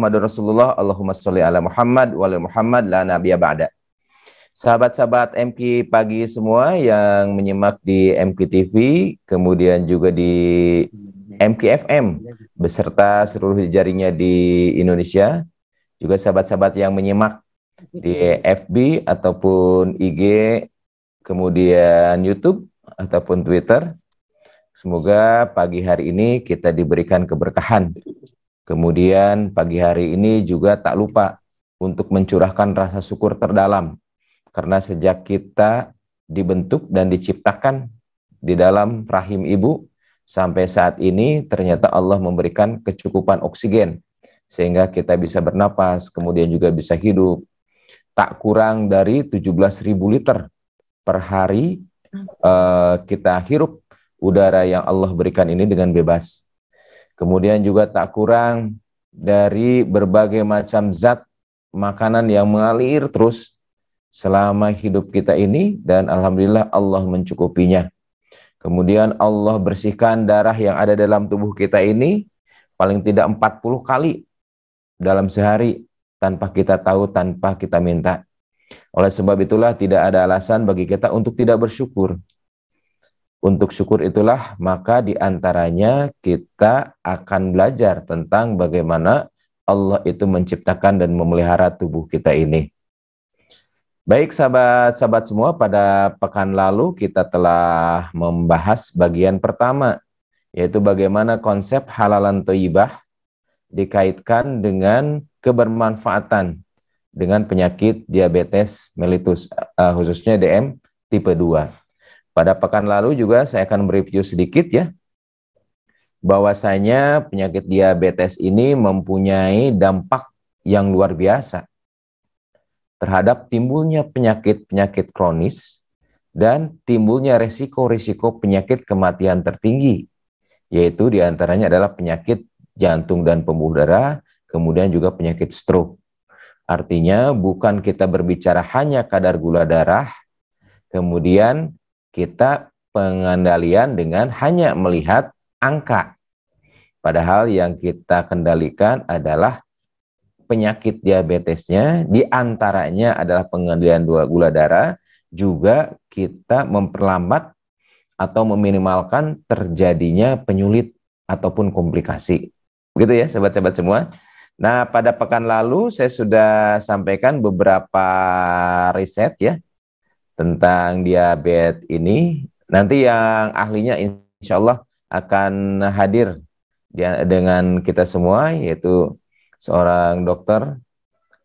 Muhammadur Rasulullah, Allahumma sholli ala Muhammad wa ala Muhammad la nabiyya ba'da. Sahabat-sahabat MQ pagi semua yang menyimak di MQ TV, kemudian juga di MQ FM beserta seluruh jaringnya di Indonesia, juga sahabat-sahabat yang menyimak di FB ataupun IG, kemudian YouTube ataupun Twitter. Semoga pagi hari ini kita diberikan keberkahan. Kemudian pagi hari ini juga tak lupa untuk mencurahkan rasa syukur terdalam. Karena sejak kita dibentuk dan diciptakan di dalam rahim ibu, sampai saat ini ternyata Allah memberikan kecukupan oksigen. Sehingga kita bisa bernapas, kemudian juga bisa hidup. Tak kurang dari 17.000 liter per hari kita hirup udara yang Allah berikan ini dengan bebas. Kemudian juga tak kurang dari berbagai macam zat makanan yang mengalir terus selama hidup kita ini, dan alhamdulillah Allah mencukupinya. Kemudian Allah bersihkan darah yang ada dalam tubuh kita ini paling tidak 40 kali dalam sehari tanpa kita tahu, tanpa kita minta. Oleh sebab itulah tidak ada alasan bagi kita untuk tidak bersyukur. Untuk syukur itulah maka diantaranya kita akan belajar tentang bagaimana Allah itu menciptakan dan memelihara tubuh kita ini. Baik sahabat-sahabat semua, pada pekan lalu kita telah membahas bagian pertama, yaitu bagaimana konsep halalan thayyibah dikaitkan dengan kebermanfaatan dengan penyakit diabetes mellitus, khususnya DM tipe 2. Pada pekan lalu juga saya akan mereview sedikit ya, bahwasanya penyakit diabetes ini mempunyai dampak yang luar biasa terhadap timbulnya penyakit-penyakit kronis dan timbulnya resiko-risiko penyakit kematian tertinggi, yaitu diantaranya adalah penyakit jantung dan pembuluh darah, kemudian juga penyakit stroke. Artinya bukan kita berbicara hanya kadar gula darah, kemudian kita pengendalian dengan hanya melihat angka. Padahal yang kita kendalikan adalah penyakit diabetesnya, diantaranya adalah pengendalian gula darah, juga kita memperlambat atau meminimalkan terjadinya penyulit ataupun komplikasi. Begitu ya sahabat-sahabat semua. Nah, pada pekan lalu saya sudah sampaikan beberapa riset ya tentang diabetes ini. Nanti yang ahlinya insya Allah akan hadir dengan kita semua, yaitu seorang dokter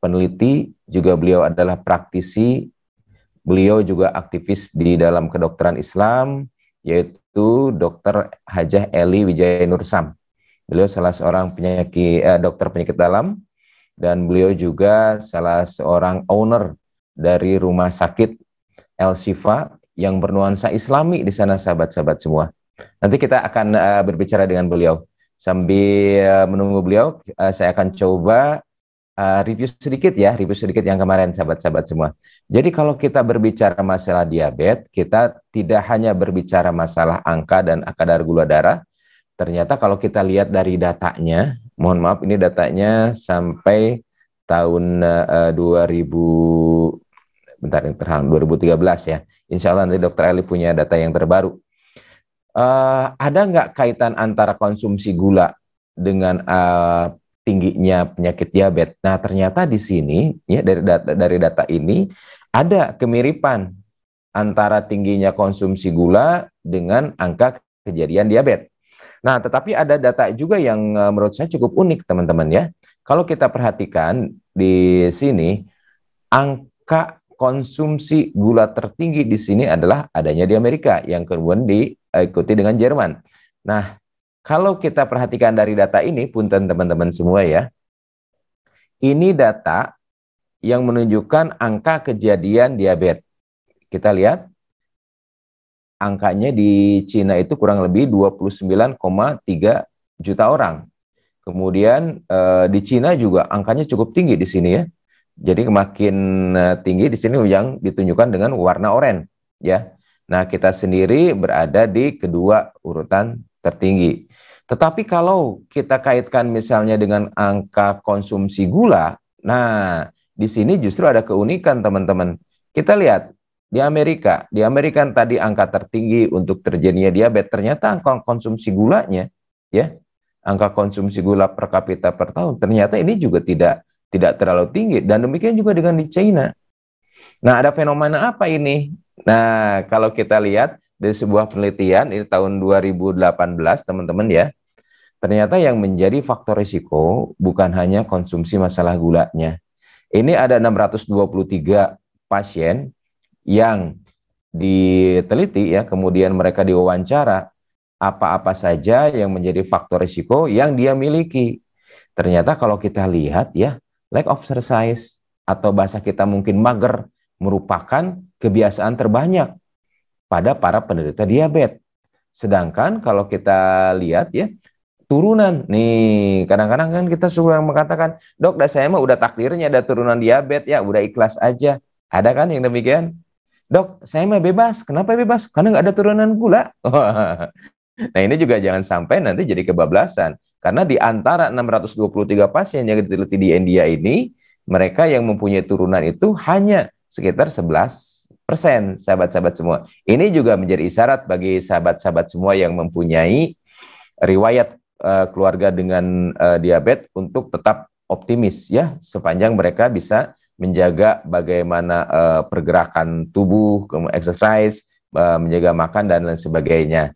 peneliti, juga beliau adalah praktisi, beliau juga aktivis di dalam kedokteran Islam, yaitu Dr. Hajah Eli Wijaya Nursam. Beliau salah seorang dokter penyakit dalam, dan beliau juga salah seorang owner dari rumah sakit El Shifa yang bernuansa Islami di sana sahabat-sahabat semua. Nanti kita akan berbicara dengan beliau. Sambil menunggu beliau, saya akan coba review sedikit yang kemarin sahabat-sahabat semua. Jadi kalau kita berbicara masalah diabetes, kita tidak hanya berbicara masalah angka dan kadar gula darah. Ternyata kalau kita lihat dari datanya, mohon maaf ini datanya sampai tahun 2013 ya. Insya Allah nanti Dr. Eli punya data yang terbaru. Ada nggak kaitan antara konsumsi gula dengan tingginya penyakit diabetes? Nah, ternyata di sini ya dari data ini ada kemiripan antara tingginya konsumsi gula dengan angka kejadian diabetes. Nah, tetapi ada data juga yang menurut saya cukup unik teman-teman ya. Kalau kita perhatikan di sini, angka konsumsi gula tertinggi di sini adalah adanya di Amerika, yang kemudian diikuti dengan Jerman. Nah, kalau kita perhatikan dari data ini, punten teman-teman semua ya, ini data yang menunjukkan angka kejadian diabetes. Kita lihat, angkanya di Cina itu kurang lebih 29,3 juta orang. Kemudian di Cina juga angkanya cukup tinggi di sini ya. Jadi makin tinggi di sini yang ditunjukkan dengan warna oranye ya. Nah, kita sendiri berada di kedua urutan tertinggi. Tetapi kalau kita kaitkan misalnya dengan angka konsumsi gula, nah di sini justru ada keunikan teman-teman. Kita lihat di Amerika tadi angka tertinggi untuk terjadinya diabetes, ternyata angka konsumsi gulanya, ya, angka konsumsi gula per kapita per tahun, ternyata ini juga tidak terlalu tinggi. Dan demikian juga dengan di China. Nah, ada fenomena apa ini? Nah, kalau kita lihat dari sebuah penelitian, ini tahun 2018, teman-teman ya, ternyata yang menjadi faktor risiko bukan hanya konsumsi masalah gulanya. Ini ada 623 pasien yang diteliti ya, kemudian mereka diwawancara apa-apa saja yang menjadi faktor risiko yang dia miliki. Ternyata kalau kita lihat ya, lack of exercise atau bahasa kita mungkin mager merupakan kebiasaan terbanyak pada para penderita diabetes. Sedangkan kalau kita lihat ya, turunan nih, kadang-kadang kan kita suka mengatakan, dok, saya mah udah takdirnya ada turunan diabetes ya, udah ikhlas aja. Ada kan yang demikian? Dok, saya mah bebas. Kenapa bebas? Karena nggak ada turunan gula. Nah, ini juga jangan sampai nanti jadi kebablasan. Karena di antara 623 pasien yang diteliti di India ini, mereka yang mempunyai turunan itu hanya sekitar 11%, sahabat-sahabat semua. Ini juga menjadi isyarat bagi sahabat-sahabat semua yang mempunyai riwayat keluarga dengan diabetes untuk tetap optimis ya, sepanjang mereka bisa menjaga bagaimana pergerakan tubuh, exercise, menjaga makan dan lain sebagainya.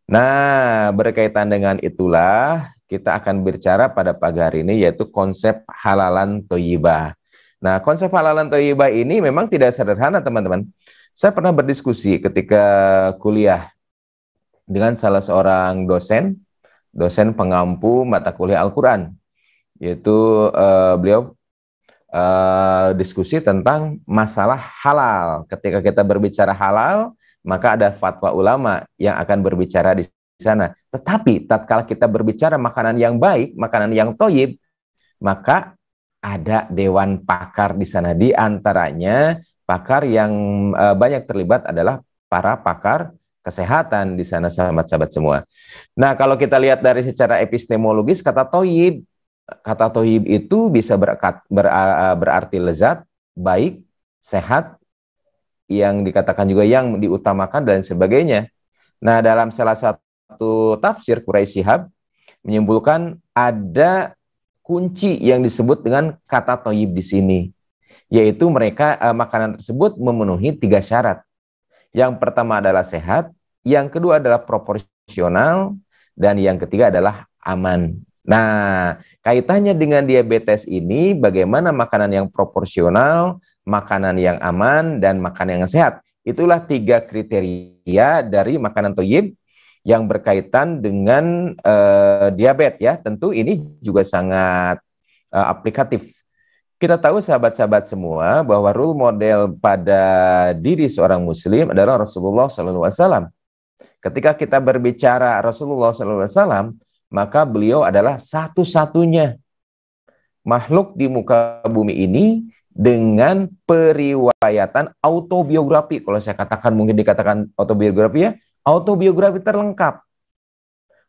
Nah, berkaitan dengan itulah kita akan bicara pada pagi hari ini, yaitu konsep halalan thayyibah. Nah, konsep halalan thayyibah ini memang tidak sederhana, teman-teman. Saya pernah berdiskusi ketika kuliah dengan salah seorang dosen pengampu mata kuliah Al-Quran, yaitu beliau diskusi tentang masalah halal. Ketika kita berbicara halal, maka ada fatwa ulama yang akan berbicara di sana. Tetapi tatkala kita berbicara makanan yang baik, makanan yang thayyib, maka ada dewan pakar di sana. Di antaranya pakar yang banyak terlibat adalah para pakar kesehatan di sana, sahabat-sahabat semua. Nah, kalau kita lihat dari secara epistemologis, kata thayyib itu bisa berarti lezat, baik, sehat, yang dikatakan juga yang diutamakan dan sebagainya. Nah, dalam salah satu tafsir Quraisy Shihab menyimpulkan ada kunci yang disebut dengan kata thayyib di sini, yaitu mereka makanan tersebut memenuhi 3 syarat. Yang pertama adalah sehat, yang kedua adalah proporsional, dan yang ketiga adalah aman. Nah, kaitannya dengan diabetes ini, bagaimana makanan yang proporsional, makanan yang aman, dan makanan yang sehat. Itulah 3 kriteria dari makanan thayyib yang berkaitan dengan diabetes ya. Tentu ini juga sangat aplikatif. Kita tahu sahabat-sahabat semua bahwa role model pada diri seorang muslim adalah Rasulullah SAW. Ketika kita berbicara Rasulullah SAW, maka beliau adalah satu-satunya makhluk di muka bumi ini dengan periwayatan autobiografi. Kalau saya katakan, mungkin dikatakan autobiografi ya, autobiografi terlengkap.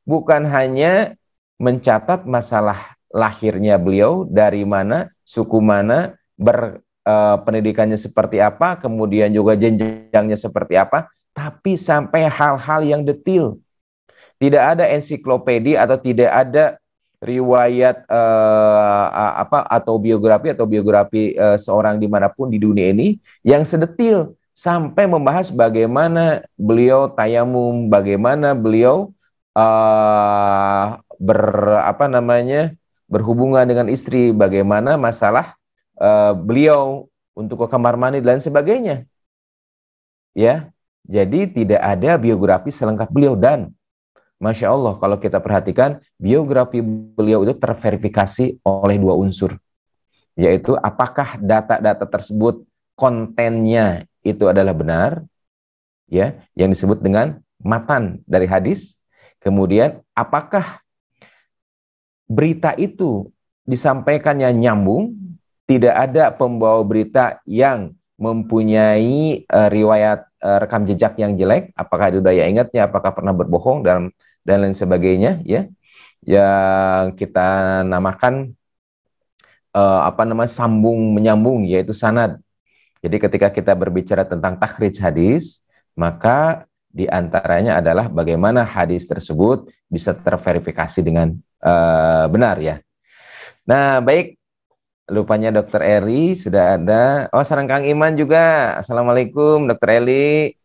Bukan hanya mencatat masalah lahirnya beliau, dari mana, suku mana, pendidikannya seperti apa, kemudian juga jenjangnya seperti apa, tapi sampai hal-hal yang detail. Tidak ada ensiklopedia atau tidak ada riwayat atau biografi seorang dimanapun di dunia ini yang sedetil sampai membahas bagaimana beliau tayamum, bagaimana beliau berhubungan dengan istri, bagaimana masalah beliau untuk ke kamar mandi dan sebagainya. Ya, jadi tidak ada biografi selengkap beliau. Dan Masya Allah, kalau kita perhatikan, biografi beliau itu terverifikasi oleh 2 unsur, yaitu apakah data-data tersebut kontennya itu adalah benar, ya, yang disebut dengan matan dari hadis. Kemudian apakah berita itu disampaikannya nyambung, tidak ada pembawa berita yang mempunyai riwayat rekam jejak yang jelek, apakah itu daya ingatnya, apakah pernah berbohong dalam dan lain sebagainya, ya, yang kita namakan sambung menyambung, yaitu sanad. Jadi ketika kita berbicara tentang takhrij hadis, maka di antaranya adalah bagaimana hadis tersebut bisa terverifikasi dengan benar, ya. Nah, baik, lupanya Dokter Eri sudah ada. Oh, sareng Kang Iman juga. Assalamualaikum Dokter Eli.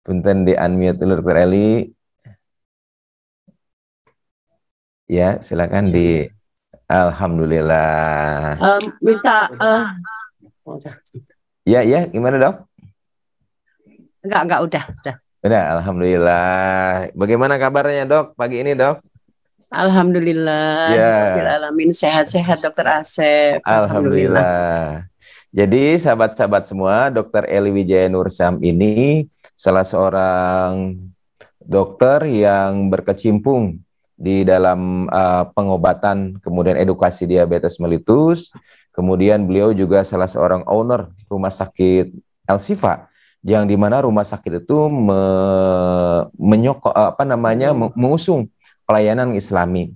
Punten di unmute dulu Dokter Eli. Ya, silakan di. Alhamdulillah. Minta Ya, gimana Dok? Enggak, udah. Udah, alhamdulillah. Bagaimana kabarnya Dok pagi ini Dok? Alhamdulillah. Ya. Alamin sehat-sehat Dokter Asep. Alhamdulillah. Jadi sahabat-sahabat semua, Dokter Eli Wijaya Nursam ini salah seorang dokter yang berkecimpung di dalam pengobatan, kemudian edukasi diabetes mellitus. Kemudian beliau juga salah seorang owner rumah sakit El Sifa, yang dimana rumah sakit itu mengusung pelayanan Islami.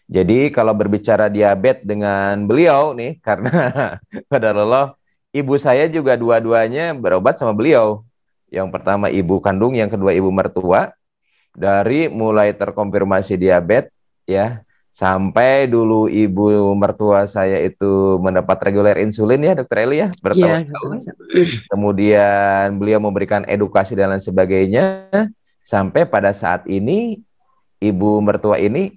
Jadi kalau berbicara diabetes dengan beliau nih, karena qadarullah ibu saya juga dua-duanya berobat sama beliau. Yang pertama ibu kandung, yang kedua ibu mertua. Dari mulai terkonfirmasi diabetes, ya, sampai dulu ibu mertua saya itu mendapat reguler insulin, ya Dokter Eli, ya, bertahun-tahun. Kemudian beliau memberikan edukasi dan lain sebagainya, sampai pada saat ini ibu mertua ini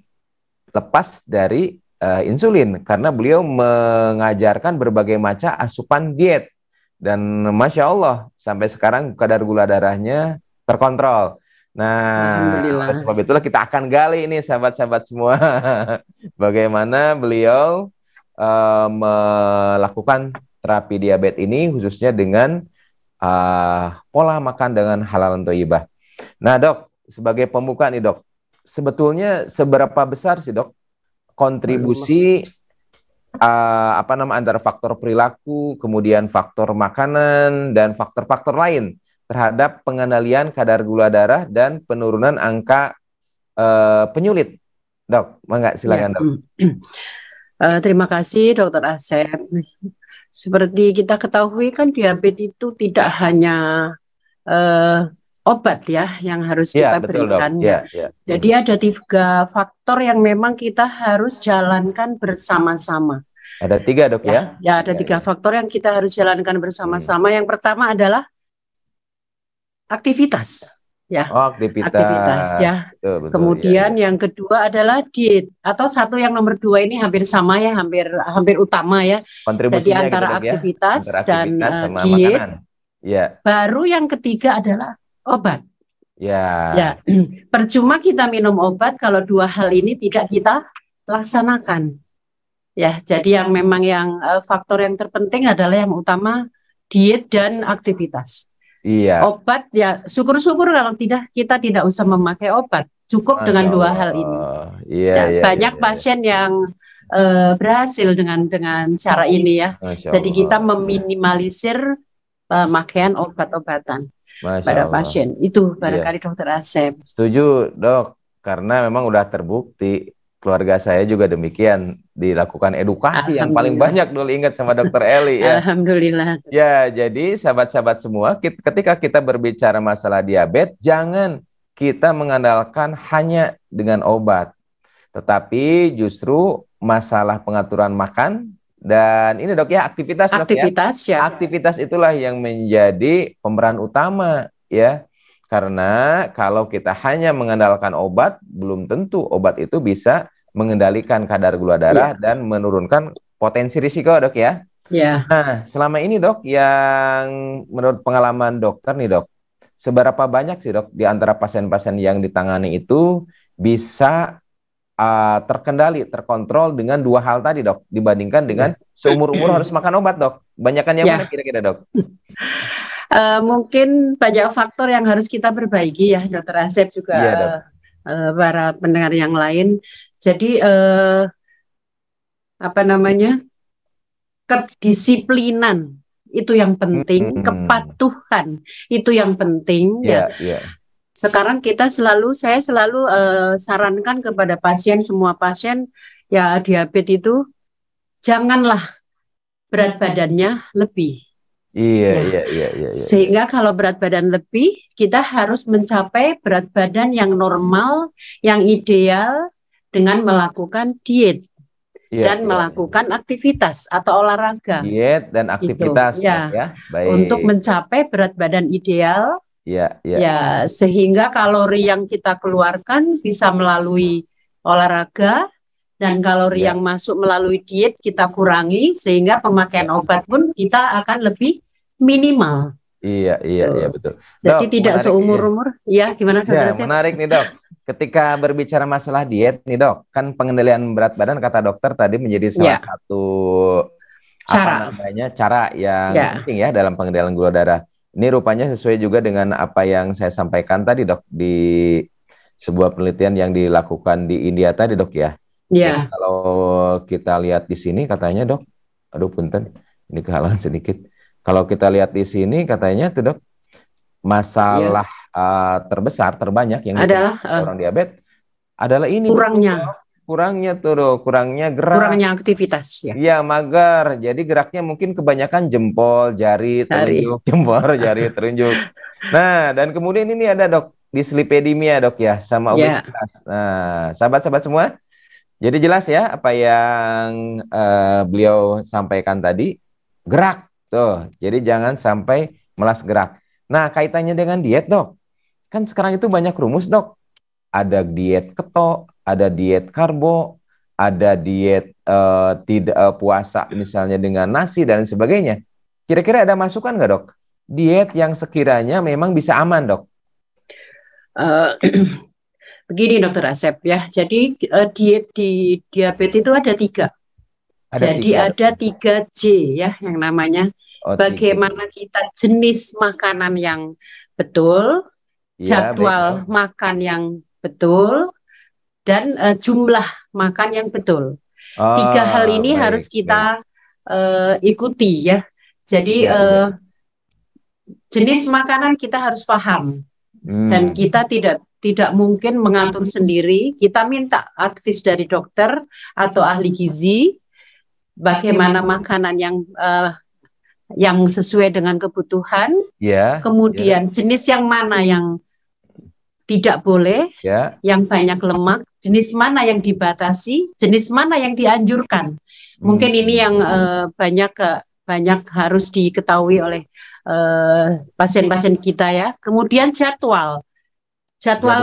lepas dari insulin karena beliau mengajarkan berbagai macam asupan diet, dan Masya Allah sampai sekarang kadar gula darahnya terkontrol. Nah, oleh sebab itulah kita akan gali ini sahabat-sahabat semua bagaimana beliau melakukan terapi diabetes ini, khususnya dengan pola makan dengan halal dan thayyibah. Nah Dok, sebagai pembuka nih Dok, sebetulnya seberapa besar sih Dok kontribusi antara faktor perilaku, kemudian faktor makanan, dan faktor-faktor lain terhadap pengendalian kadar gula darah dan penurunan angka penyulit, Dok? Mangga, silakan Dok. Terima kasih Dokter Asep. Seperti kita ketahui kan diabetes itu tidak hanya obat ya yang harus kita berikan. Jadi ada 3 faktor yang memang kita harus jalankan bersama-sama. Ada 3 Dok ya? Ya, ada 3 faktor yang kita harus jalankan bersama-sama. Yang pertama adalah aktivitas, ya. Oh, aktivitas ya. Betul, kemudian yang kedua adalah diet, atau satu yang nomor 2 ini hampir sama ya, hampir utama ya. Jadi antara aktivitas dan diet. Ya. Baru yang ketiga adalah obat. Ya. Percuma kita minum obat kalau 2 hal ini tidak kita laksanakan. Ya, jadi yang memang yang faktor yang terpenting adalah yang utama diet dan aktivitas. Iya. Obat ya syukur-syukur kalau kita tidak usah memakai obat, cukup dengan 2 hal ini. Banyak pasien yang berhasil dengan cara ini ya. Jadi kita meminimalisir pemakaian obat-obatan pada pasien. Itu barangkali Dokter Asep. Setuju Dok, karena memang udah terbukti. Keluarga saya juga demikian, dilakukan edukasi yang paling banyak dulu ingat sama Dokter Eli ya. Alhamdulillah. Ya, jadi sahabat-sahabat semua, ketika kita berbicara masalah diabetes, jangan kita mengandalkan hanya dengan obat, tetapi justru masalah pengaturan makan dan ini Dok ya, aktivitas Dok ya. Aktivitas itulah yang menjadi pemeran utama ya. Karena kalau kita hanya mengandalkan obat, belum tentu obat itu bisa mengendalikan kadar gula darah dan menurunkan potensi risiko Dok ya. Nah, selama ini Dok, yang menurut pengalaman dokter nih Dok, seberapa banyak sih Dok di antara pasien-pasien yang ditangani itu bisa terkendali, terkontrol dengan 2 hal tadi Dok, dibandingkan dengan seumur-umur harus makan obat Dok? Banyakan yang mana kira-kira Dok? Mungkin banyak faktor yang harus kita perbaiki ya Dokter Asep juga para pendengar yang lain. Jadi kedisiplinan itu yang penting, kepatuhan itu yang penting ya. Sekarang saya selalu sarankan kepada semua pasien ya diabetes itu janganlah berat badannya lebih. Iya. Sehingga kalau berat badan lebih, kita harus mencapai berat badan yang normal, yang ideal dengan melakukan diet dan melakukan aktivitas atau olahraga. Diet dan aktivitas, ya. Baik. Untuk mencapai berat badan ideal, ya, sehingga kalori yang kita keluarkan bisa melalui olahraga. Dan kalori yang masuk melalui diet kita kurangi sehingga pemakaian obat pun kita akan lebih minimal. Iya betul. Jadi dok, tidak seumur-umur. Ya, gimana dokter? Menarik nih dok. Ketika berbicara masalah diet nih dok, kan pengendalian berat badan kata dokter tadi menjadi salah satu cara yang penting ya dalam pengendalian gula darah. Ini rupanya sesuai juga dengan apa yang saya sampaikan tadi dok di sebuah penelitian yang dilakukan di India tadi dok ya. Jadi kalau kita lihat di sini katanya dok, aduh punten, ini kehalangan sedikit. Kalau kita lihat di sini katanya tuh dok, masalah terbanyak yang adalah orang diabetes adalah ini kurangnya tuh dok, kurangnya gerak, kurangnya aktivitas ya. Iya mager, jadi geraknya mungkin kebanyakan jempol, jari, telunjuk, jempol, jari, telunjuk. Nah dan kemudian ini ada dok dislipidemia dok ya, sama obesitas. Nah sahabat-sahabat semua. Jadi jelas ya apa yang beliau sampaikan tadi, gerak tuh. Jadi jangan sampai malas gerak. Nah kaitannya dengan diet dok, kan sekarang itu banyak rumus dok. Ada diet keto, ada diet karbo, ada diet tidak puasa misalnya dengan nasi dan sebagainya. Kira-kira ada masukan nggak dok? Diet yang sekiranya memang bisa aman dok? Begini dokter Asep ya, jadi diet di diabetes itu ada 3. Ada 3J ya yang namanya. Bagaimana kita jenis makanan yang betul, jadwal makan yang betul, dan jumlah makan yang betul. 3 hal ini harus kita ikuti ya. Jadi jenis makanan kita harus paham dan kita tidak mungkin mengatur sendiri. Kita minta advies dari dokter atau ahli gizi bagaimana makanan yang sesuai dengan kebutuhan. Kemudian jenis yang mana yang tidak boleh, yang banyak lemak, jenis mana yang dibatasi, jenis mana yang dianjurkan. Mungkin ini yang banyak harus diketahui oleh pasien-pasien kita ya. Kemudian jadwal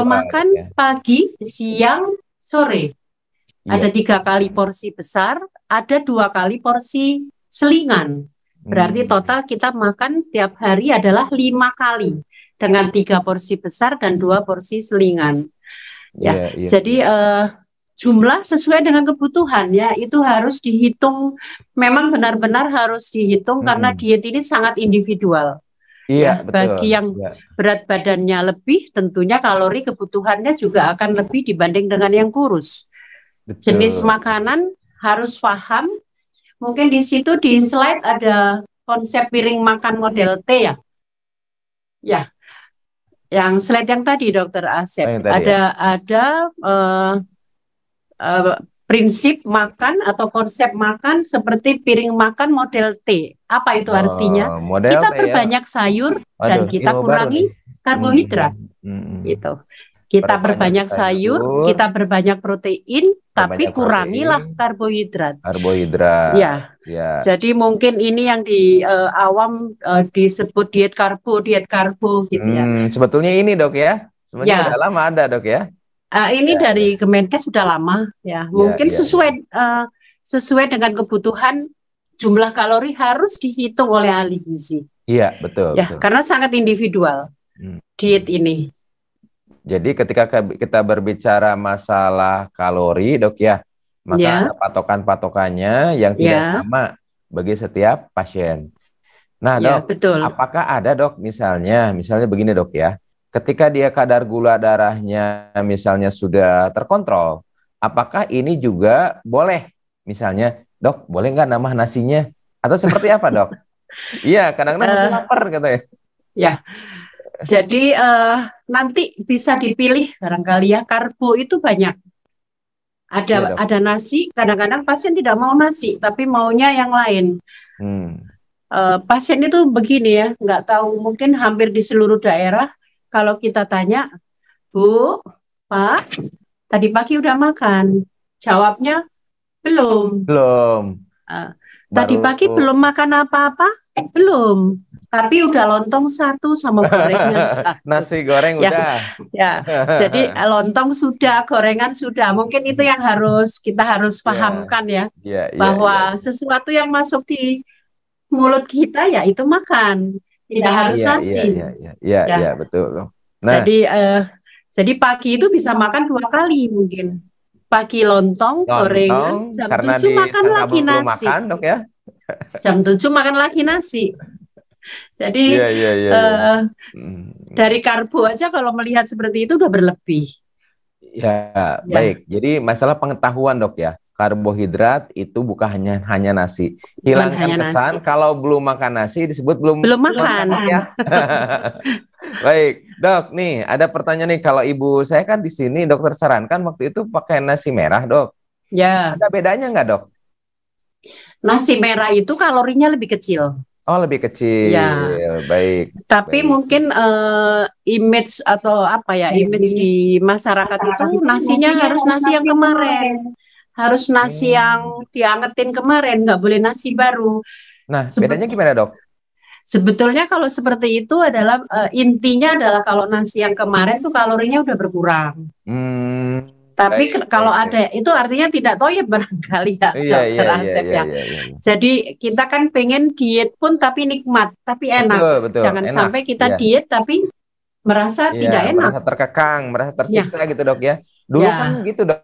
makan pagi, siang, sore. Ada 3 kali porsi besar, ada 2 kali porsi selingan. Berarti total kita makan setiap hari adalah 5 kali dengan 3 porsi besar dan 2 porsi selingan. Jadi jumlah sesuai dengan kebutuhan ya, itu harus dihitung. Memang benar-benar harus dihitung karena diet ini sangat individual. Bagi yang berat badannya lebih, tentunya kalori kebutuhannya juga akan lebih dibanding dengan yang kurus. Jenis makanan harus paham. Mungkin di situ di slide ada konsep piring makan model T ya. Yang slide yang tadi dokter Asep ada prinsip makan atau konsep makan seperti piring makan model T. Apa itu artinya? Kita perbanyak sayur dan kita kurangi karbohidrat. Gitu. Kita perbanyak sayur, kita perbanyak protein, tapi kurangilah karbohidrat. Jadi mungkin ini yang di awam disebut diet karbo gitu ya. Sebetulnya ini dok ya, sebenarnya udah lama ada dok ya. Ini dari Kemenkes sudah lama ya. Mungkin sesuai dengan kebutuhan, jumlah kalori harus dihitung oleh ahli gizi. Iya betul. Ya, karena sangat individual diet ini. Jadi ketika kita berbicara masalah kalori dok ya, maka ada patokan-patokannya yang tidak sama bagi setiap pasien. Nah dok, apakah ada dok misalnya begini dok ya, ketika dia kadar gula darahnya misalnya sudah terkontrol, apakah ini juga boleh misalnya dok, boleh nggak nambah nasinya? Atau seperti apa dok? Iya, kadang-kadang masih lapar katanya. Ya, jadi nanti bisa dipilih barangkali ya, karbo itu banyak. Iya, Ada nasi, kadang-kadang pasien tidak mau nasi, tapi maunya yang lain. Pasien itu begini ya, nggak tahu, mungkin hampir di seluruh daerah, kalau kita tanya, Bu, Pak, tadi pagi udah makan? Jawabnya, belum. Belum. Tadi pagi belum makan apa-apa? Belum. Tapi udah lontong satu sama gorengan satu. Nasi goreng ya, udah. Ya, jadi lontong sudah, gorengan sudah. Mungkin itu yang kita harus pahamkan ya, bahwa sesuatu yang masuk di mulut kita ya itu makan, tidak harus nasi. Iya, betul. Nah, jadi pagi itu bisa makan 2 kali mungkin. Pagi lontong, gorengan, jam 7 makan lagi nasi. Makan, Dok ya. Jam 7 makan lagi nasi. Jadi dari karbo aja kalau melihat seperti itu udah berlebih. Ya, baik. Jadi masalah pengetahuan, Dok ya. Karbohidrat itu bukan hanya nasi. Hilangkan kesan nasi. Kalau belum makan nasi disebut belum makan ya. Baik, Dok. Nih ada pertanyaan nih. Kalau ibu saya kan di sini dokter sarankan waktu itu pakai nasi merah, Dok. Ya. Ada bedanya nggak, Dok? Nasi merah itu kalorinya lebih kecil. Oh, lebih kecil. Ya. Baik. Tapi mungkin image atau apa ya, image di masyarakat itu nasinya harus nasi yang kemarin. Harus nasi yang diangetin kemarin, nggak boleh nasi baru. Nah, bedanya gimana, Dok? Sebetulnya kalau seperti itu adalah intinya adalah kalau nasi yang kemarin tuh kalorinya udah berkurang. Tapi kalau ada itu artinya tidak toyib barangkali ya, Dokter Asep ya. Jadi kita kan pengen diet pun tapi nikmat, tapi enak. Betul, Jangan enak. Sampai kita diet tapi merasa tidak enak. Merasa terkekang, merasa tersiksa gitu, Dok ya. Dulu kan gitu, Dok.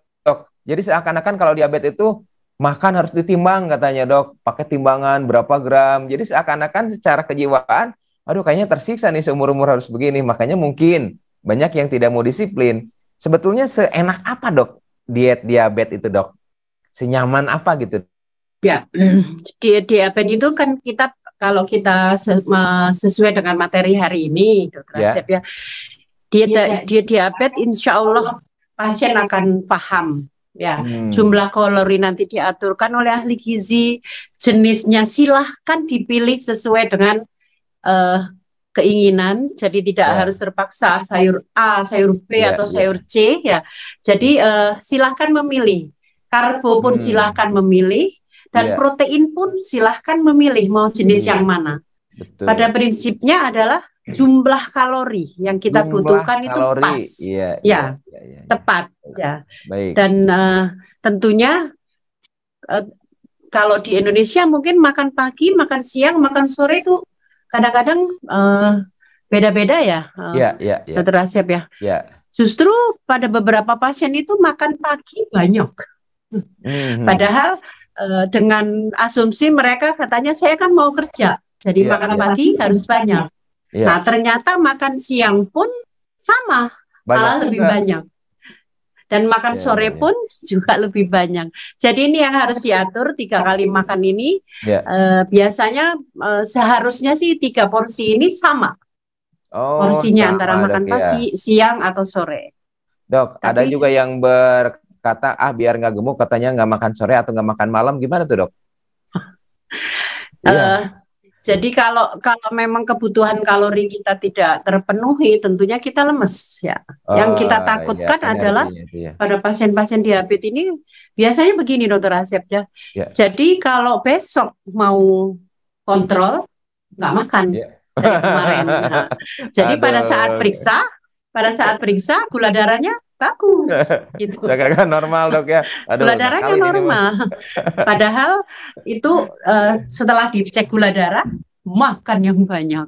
Jadi seakan-akan kalau diabetes itu makan harus ditimbang katanya, Dok. Pakai timbangan berapa gram. Jadi seakan-akan secara kejiwaan, aduh kayaknya tersiksa nih seumur-umur harus begini. Makanya mungkin banyak yang tidak mau disiplin. Sebetulnya seenak apa, Dok, diet diabetes itu, Dok? Senyaman apa gitu? Ya, diabetes itu kan kita kalau kita sesuai dengan materi hari ini, Dokter Asep ya, diabetes insya Allah pasien akan paham. Ya, jumlah kalori nanti diaturkan oleh ahli gizi, jenisnya silahkan dipilih sesuai dengan keinginan, jadi tidak harus terpaksa sayur A, sayur B atau sayur C ya. Jadi silahkan memilih. Karbo pun silahkan memilih dan protein pun silahkan memilih mau jenis yang mana. Betul. Pada prinsipnya adalah jumlah kalori yang kita butuhkan itu pas. Tepat ya. Baik. Dan tentunya kalau di Indonesia mungkin makan pagi, makan siang, makan sore itu kadang-kadang beda-beda ya, Dokter Asep ya. Justru pada beberapa pasien itu makan pagi banyak. Padahal dengan asumsi mereka katanya saya kan mau kerja, jadi makan pagi harus banyak. Nah ternyata makan siang pun sama, malah lebih banyak. Dan makan sore pun juga lebih banyak. Jadi ini yang harus diatur 3 kali makan ini. Biasanya seharusnya sih 3 porsi ini sama. Porsinya antara makan pagi, siang atau sore. Dok, ada juga yang berkata biar nggak gemuk katanya nggak makan sore atau nggak makan malam. Gimana tuh, Dok? Jadi kalau memang kebutuhan kalori kita tidak terpenuhi, tentunya kita lemes ya. Yang kita takutkan adalah pada pasien-pasien diabetes ini biasanya begini, Dokter Asep ya. Jadi kalau besok mau kontrol nggak makan dari kemarin. Nah, jadi pada saat periksa gula darahnya bagus gitu. Jaga normal, Dok ya. Gula darahnya normal. Padahal itu setelah dicek gula darah makan yang banyak.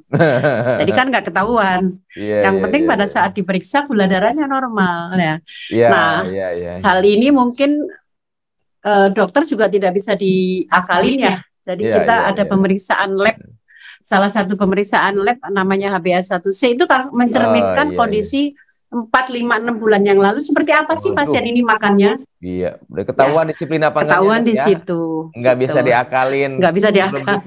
Jadi kan nggak ketahuan. Yang penting pada saat diperiksa gula darahnya normal ya. Hal ini mungkin dokter juga tidak bisa diakalin ya. Jadi kita ada pemeriksaan lab. Salah satu pemeriksaan lab namanya HbA1c itu mencerminkan kondisi 4, 5, 6 bulan yang lalu seperti apa sih pasien ini makannya? Iya, udah ketahuan disiplin apa enggak? Ketahuan di situ. Nggak bisa diakalin. Nggak bisa diakalin.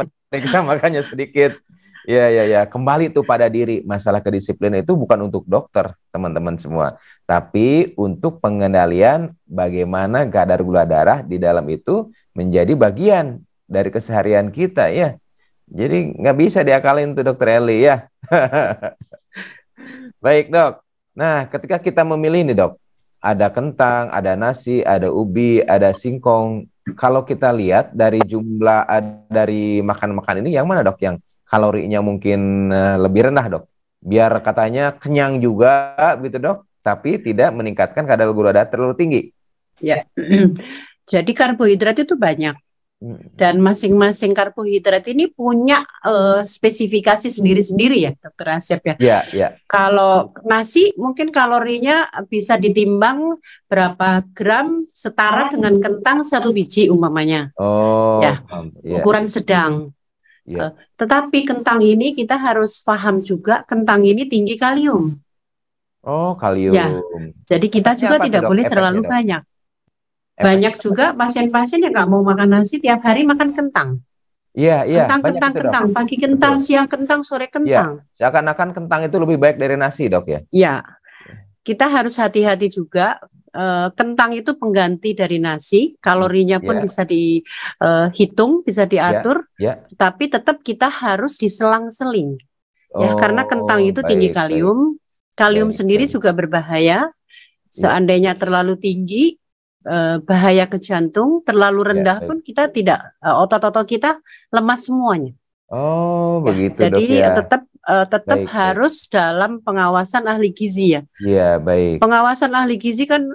Makanya sedikit. Ya. Kembali tuh pada diri. Masalah kedisiplinan itu bukan untuk dokter, teman-teman semua. Tapi untuk pengendalian bagaimana kadar gula darah di dalam itu menjadi bagian dari keseharian kita ya. Jadi nggak bisa diakalin tuh Dokter Eli ya. Baik dok. Nah ketika kita memilih nih dok, ada kentang, ada nasi, ada ubi, ada singkong. Kalau kita lihat dari jumlah dari makan-makan ini yang mana dok yang kalorinya mungkin lebih rendah dok? Biar katanya kenyang juga gitu dok, tapi tidak meningkatkan kadar gula darah terlalu tinggi. Ya, jadi karbohidrat itu banyak. Dan masing-masing karbohidrat ini punya spesifikasi sendiri-sendiri ya, Dokter Asep ya. Iya. Kalau nasi mungkin kalorinya bisa ditimbang berapa gram setara dengan kentang 1 biji umpamanya. Ya, ukuran sedang. Tetapi kentang ini kita harus paham juga kentang ini tinggi kalium. Oh, kalium. Ya, jadi kita juga tidak boleh terlalu banyak. Banyak juga pasien-pasien yang nggak mau makan nasi tiap hari makan kentang. Iya. Kentang. Pagi kentang, siang kentang, sore kentang. Seakan-akan kentang itu lebih baik dari nasi dok ya? Iya. Kita harus hati-hati juga. Kentang itu pengganti dari nasi. Kalorinya pun bisa dihitung, bisa diatur. Tapi tetap kita harus diselang-seling. Ya, karena kentang itu tinggi kalium. Kalium sendiri juga berbahaya. Seandainya terlalu tinggi, bahaya ke jantung. Terlalu rendah pun kita tidak, otot-otot kita lemas semuanya. Oh, begitu jadi dok ya. Tetap harus dalam pengawasan ahli gizi ya. Iya, baik. Pengawasan ahli gizi kan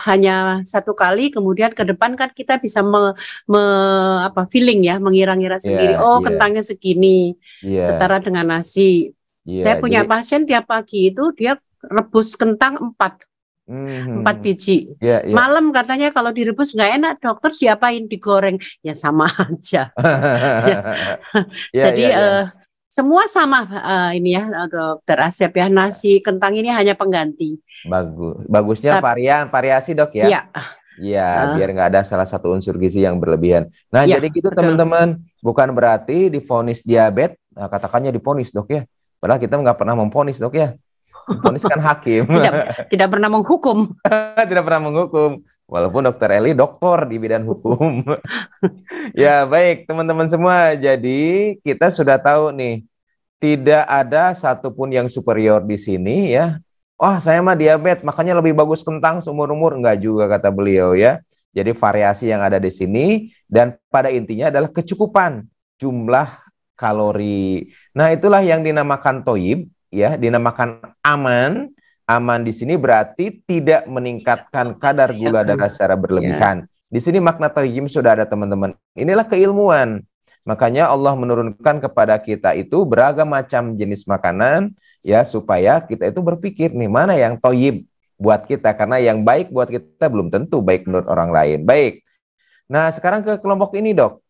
hanya 1 kali, kemudian ke depan kan kita bisa feeling ya, mengira-ngira sendiri. Kentangnya segini, setara dengan nasi. Saya punya pasien tiap pagi itu dia rebus kentang 4 biji. Malam katanya kalau direbus nggak enak, dokter siapain, digoreng? Ya sama aja. Jadi semua sama ini ya Dokter Asep ya, nasi kentang ini hanya pengganti. Bagusnya variasi dok ya. Iya, biar nggak ada salah satu unsur gizi yang berlebihan. Nah jadi gitu teman-teman, bukan berarti divonis diabetes, katakannya divonis dok ya. Padahal kita nggak pernah memvonis dok ya. Vonis kan hakim. Tidak pernah menghukum. Tidak pernah menghukum. Walaupun Dokter Eli doktor di bidang hukum. Ya baik teman-teman semua. Jadi kita sudah tahu nih, tidak ada satupun yang superior di sini ya. Saya mah diabetes, makanya lebih bagus kentang seumur-umur. Enggak juga kata beliau ya. Jadi variasi yang ada di sini dan pada intinya adalah kecukupan jumlah kalori. Nah itulah yang dinamakan toyib. Ya, dinamakan aman. Aman di sini berarti tidak meningkatkan kadar gula darah secara berlebihan. Di sini makna thayyib sudah ada teman-teman. Inilah keilmuan. Makanya Allah menurunkan kepada kita itu beragam macam jenis makanan ya supaya kita itu berpikir nih mana yang thayyib buat kita, karena yang baik buat kita belum tentu baik menurut orang lain. Baik. Nah, sekarang ke kelompok ini, Dok.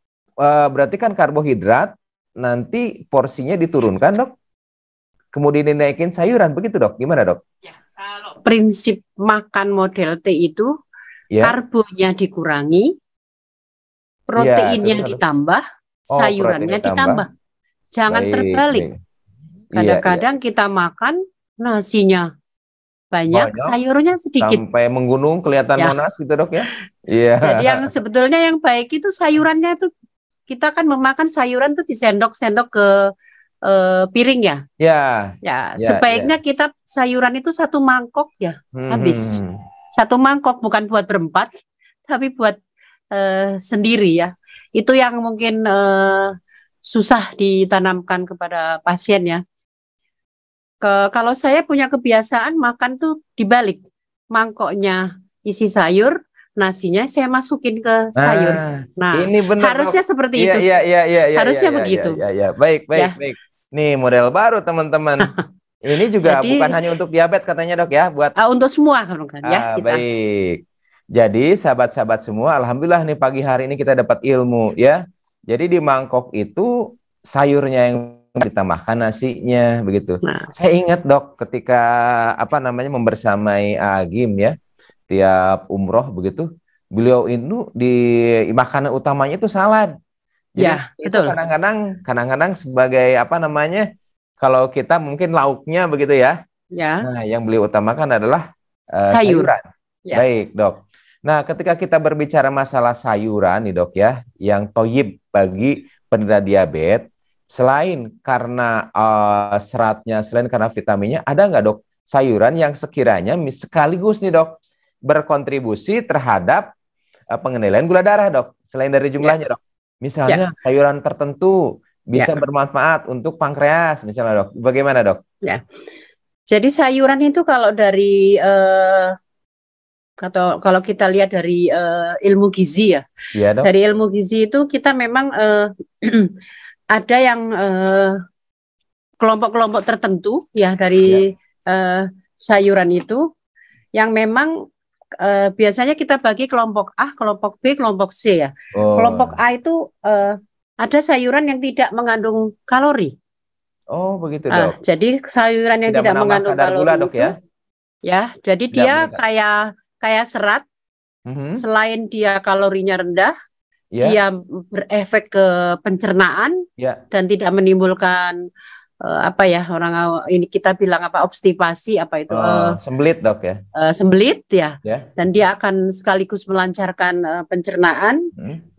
Berarti kan karbohidrat nanti porsinya diturunkan, Dok. Kemudian dinaikin sayuran, begitu dok? Gimana dok? Ya, kalau prinsip makan model T itu karbonya dikurangi, proteinnya ditambah, sayurannya ditambah. Jangan terbalik. Kadang-kadang kita makan nasinya banyak, sayurnya sedikit. Sampai menggunung kelihatan monas gitu dok ya? Iya. Jadi yang sebetulnya yang baik itu sayurannya tuh, kita kan memakan sayuran tuh disendok-sendok ke piring ya. Ya, sebaiknya kita sayuran itu 1 mangkok ya, habis. 1 mangkok bukan buat berempat, tapi buat sendiri ya. Itu yang mungkin susah ditanamkan kepada pasien ya. Kalau saya punya kebiasaan makan tuh dibalik, mangkoknya isi sayur, nasinya saya masukin ke sayur. Nah, ini benar, harusnya seperti itu. Harusnya begitu. Baik. Nih model baru teman-teman. Ini juga bukan hanya untuk diabetes katanya dok ya, buat untuk semua kan ya. Baik. Jadi sahabat-sahabat semua, alhamdulillah nih pagi hari ini kita dapat ilmu ya. Jadi di mangkok itu sayurnya yang kita makan nasinya begitu. Saya ingat dok ketika membersamai Agim ya tiap umroh begitu, beliau itu di makanan utamanya itu salad. Jadi ya, itu betul. kadang-kadang sebagai kalau kita mungkin lauknya begitu ya. Ya. Nah, yang beliau utamakan adalah sayuran. Ya. Baik, Dok. Nah, ketika kita berbicara masalah sayuran nih, Dok ya, yang toyib bagi penderita diabetes, selain karena seratnya, selain karena vitaminnya, ada nggak, Dok, sayuran yang sekiranya sekaligus nih, Dok, berkontribusi terhadap pengendalian gula darah, Dok, selain dari jumlahnya, Dok. Misalnya sayuran tertentu bisa bermanfaat untuk pankreas, misalnya, Dok. Bagaimana, Dok? Ya. Jadi sayuran itu kalau dari kalau kita lihat dari ilmu gizi ya, Dok. Dari ilmu gizi itu kita memang ada yang kelompok-kelompok tertentu ya dari sayuran itu yang memang biasanya kita bagi kelompok A, kelompok B, kelompok C ya. Kelompok A itu ada sayuran yang tidak mengandung kalori. Oh, begitu, Dok. Jadi sayuran yang tidak mengandung kalori gula, Dok, itu, ya. Jadi dia kayak serat. Selain dia kalorinya rendah, dia berefek ke pencernaan dan tidak menimbulkan ini kita bilang obstipasi itu sembelit, Dok ya. Sembelit ya. Dan dia akan sekaligus melancarkan pencernaan.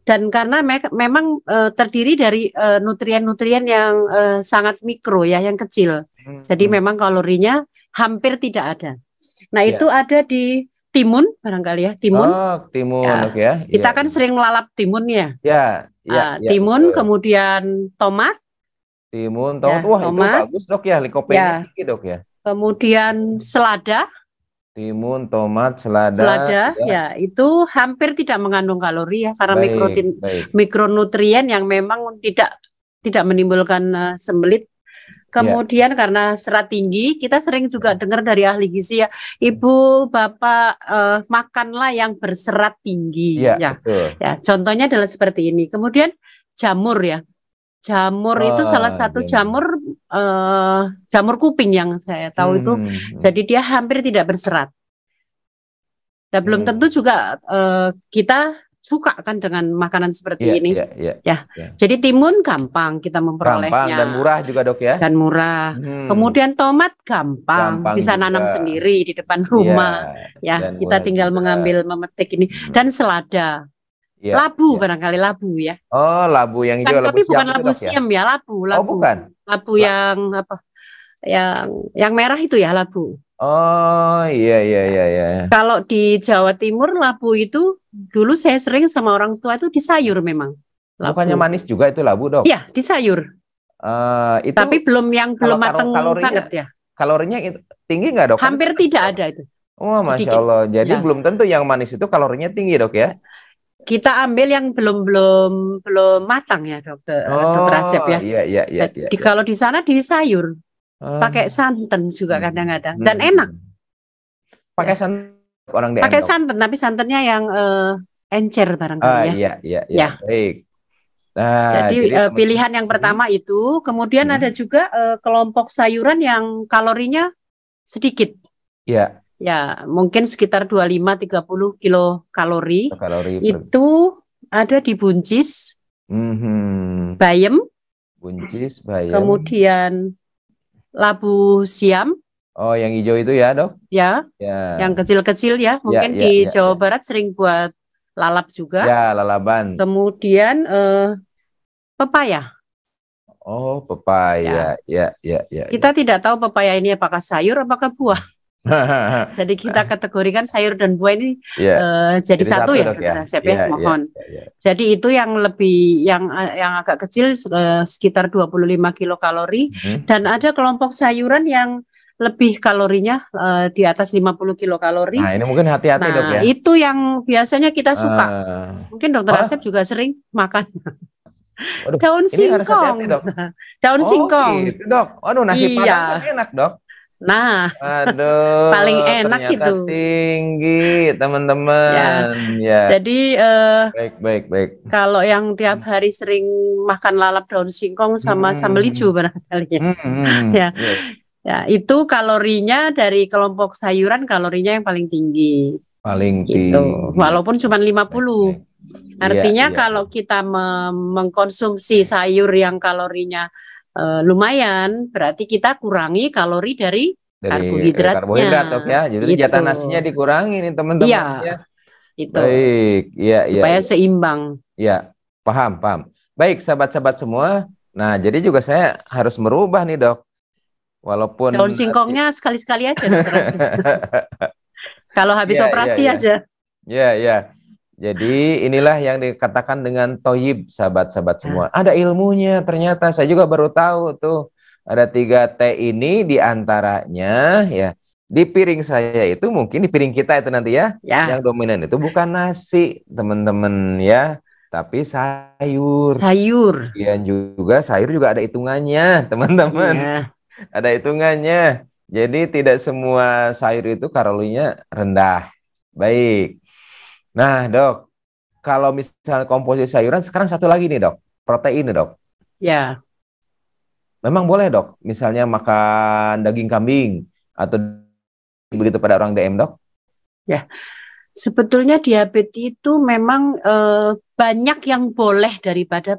Dan karena memang terdiri dari nutrien-nutrien yang sangat mikro ya, yang kecil. Jadi memang kalorinya hampir tidak ada. Nah, itu ada di timun barangkali ya, timun. Oh, timun, ya. Kita kan sering melalap timun ya. Betul. Timun, kemudian tomat. Timun, tomat. Wah, tomat. Itu bagus, Dok ya, likopenia tinggi, Dok ya. Kemudian selada. Timun, tomat, selada. Selada, ya itu hampir tidak mengandung kalori ya, karena mikronutrien yang memang tidak menimbulkan sembelit. Kemudian karena serat tinggi, kita sering juga dengar dari ahli gizi ya, Ibu, Bapak makanlah yang berserat tinggi. Ya, contohnya adalah seperti ini. Kemudian jamur ya. Jamur itu salah satu jamur kuping yang saya tahu itu. Jadi dia hampir tidak berserat. Dan belum tentu juga kita suka kan dengan makanan seperti ini. Jadi timun gampang kita memperolehnya. Gampang dan murah juga, Dok ya. Dan murah. Kemudian tomat gampang bisa juga nanam sendiri di depan rumah. Kita tinggal mengambil, memetik ini. Dan selada. Labu barangkali labu ya. Oh, labu yang hijau, tapi bukan labu siam ya, labu. Oh, bukan. Labu yang yang merah itu ya, labu. Oh, iya. Kalau di Jawa Timur labu itu dulu saya sering sama orang tua itu di sayur memang. Labu. Bukannya manis juga itu labu, Dok? Iya, di sayur. Tapi belum matang banget ya. Kalorinya tinggi nggak, Dok? Hampir tidak ada itu. Oh, Masya Allah. Jadi belum tentu yang manis itu kalorinya tinggi, Dok ya? Kita ambil yang belum matang ya, dokter Asep ya. Iya. Kalau di sana di sayur, pakai santan juga kadang-kadang dan enak. Pakai santan orang di pakai santan, tapi santannya yang encer barangkali ya. Iya. Baik. Nah, jadi pilihan yang pertama itu, kemudian ada juga kelompok sayuran yang kalorinya sedikit. Iya. Ya, mungkin sekitar 25-30 kilokalori. Itu ada di buncis, bayam, kemudian labu siam. Oh, yang hijau itu ya, Dok? Ya. Yang kecil-kecil ya. Mungkin di Jawa Barat sering buat lalap juga. Ya, lalaban. Kemudian pepaya. Oh, pepaya. Ya. Kita tidak tahu pepaya ini apakah sayur, apakah buah. Jadi kita kategorikan sayur dan buah ini jadi satu ya, mohon. Jadi itu yang lebih yang agak kecil sekitar 25 kilokalori dan ada kelompok sayuran yang lebih kalorinya di atas 50 kilokalori. Nah, ini mungkin hati-hati, Dok ya. Itu yang biasanya kita suka. Mungkin Dokter Asep juga sering makan. Waduh, daun singkong. Dok. Daun singkong. Gitu, Dok. Waduh, nasi padang enak, Dok. Nah, Aduh, paling enak ternyata itu. tinggi, teman-teman. Ya. Jadi baik. kalau yang tiap hari sering makan lalap daun singkong sama sambal hijau barangkali ya. Ya. Ya. Ya, itu kalorinya dari kelompok sayuran kalorinya yang paling tinggi. Paling Gitu. tinggi. Walaupun cuma 50. Artinya kalau kita mengkonsumsi sayur yang kalorinya lumayan, berarti kita kurangi kalori dari karbohidratnya. Karbohidrat, dok ya. Jadi jatah nasinya dikurangi nih teman-teman. Iya, ya. itu. Baik, supaya seimbang. Ya, paham. Baik, sahabat-sahabat semua. Nah, jadi juga saya harus merubah nih, dok. Walaupun daun singkongnya sekali-sekali aja, dokter. Kalau habis operasi aja. Ya. Jadi inilah yang dikatakan dengan toyib, sahabat-sahabat semua. Ada ilmunya ternyata. Saya juga baru tahu tuh. Ada 3T ini diantaranya ya. Di piring saya itu mungkin di piring kita itu nanti ya. Yang dominan itu bukan nasi, teman-teman ya. Tapi sayur. Dan juga sayur juga ada hitungannya, teman-teman. Ada hitungannya. Jadi tidak semua sayur itu kalorinya rendah. Baik. Nah, dok, kalau misalnya komposisi sayuran, sekarang satu lagi nih, dok, protein nih, dok. Ya. Memang boleh, dok, misalnya makan daging kambing, atau begitu pada orang DM, dok? Ya, sebetulnya diabetes itu memang banyak yang boleh daripada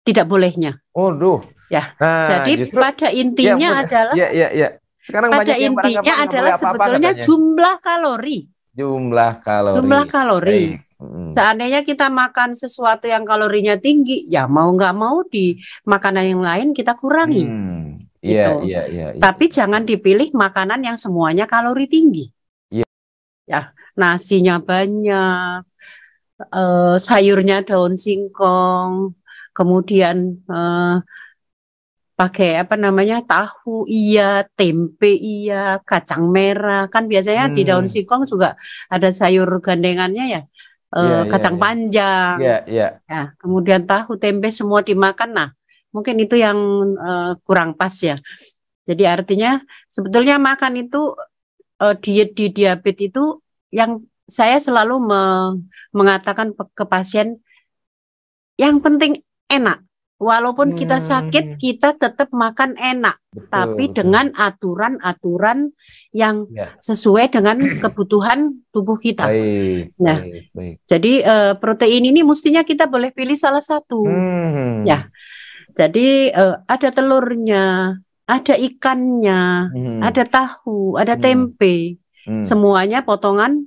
tidak bolehnya. Ya, jadi pada intinya adalah sekarang pada intinya adalah sebetulnya jumlah kalori. Jumlah kalori. Seandainya kita makan sesuatu yang kalorinya tinggi, ya mau nggak mau di makanan yang lain kita kurangi. Gitu. Tapi jangan dipilih makanan yang semuanya kalori tinggi. Ya, nasinya banyak, sayurnya daun singkong, kemudian pakai tahu tempe kacang merah, kan biasanya di daun singkong juga ada sayur gandengannya ya, kacang panjang, ya, kemudian tahu tempe semua dimakan. Nah, mungkin itu yang kurang pas ya. Jadi artinya sebetulnya makan itu diet di diabetes itu yang saya selalu mengatakan ke pasien, yang penting enak. Walaupun kita sakit, kita tetap makan enak, tapi dengan aturan-aturan yang sesuai dengan kebutuhan tubuh kita. Baik. Jadi protein ini mestinya kita boleh pilih salah satu. Ya, jadi ada telurnya, ada ikannya, ada tahu, ada tempe, semuanya potongan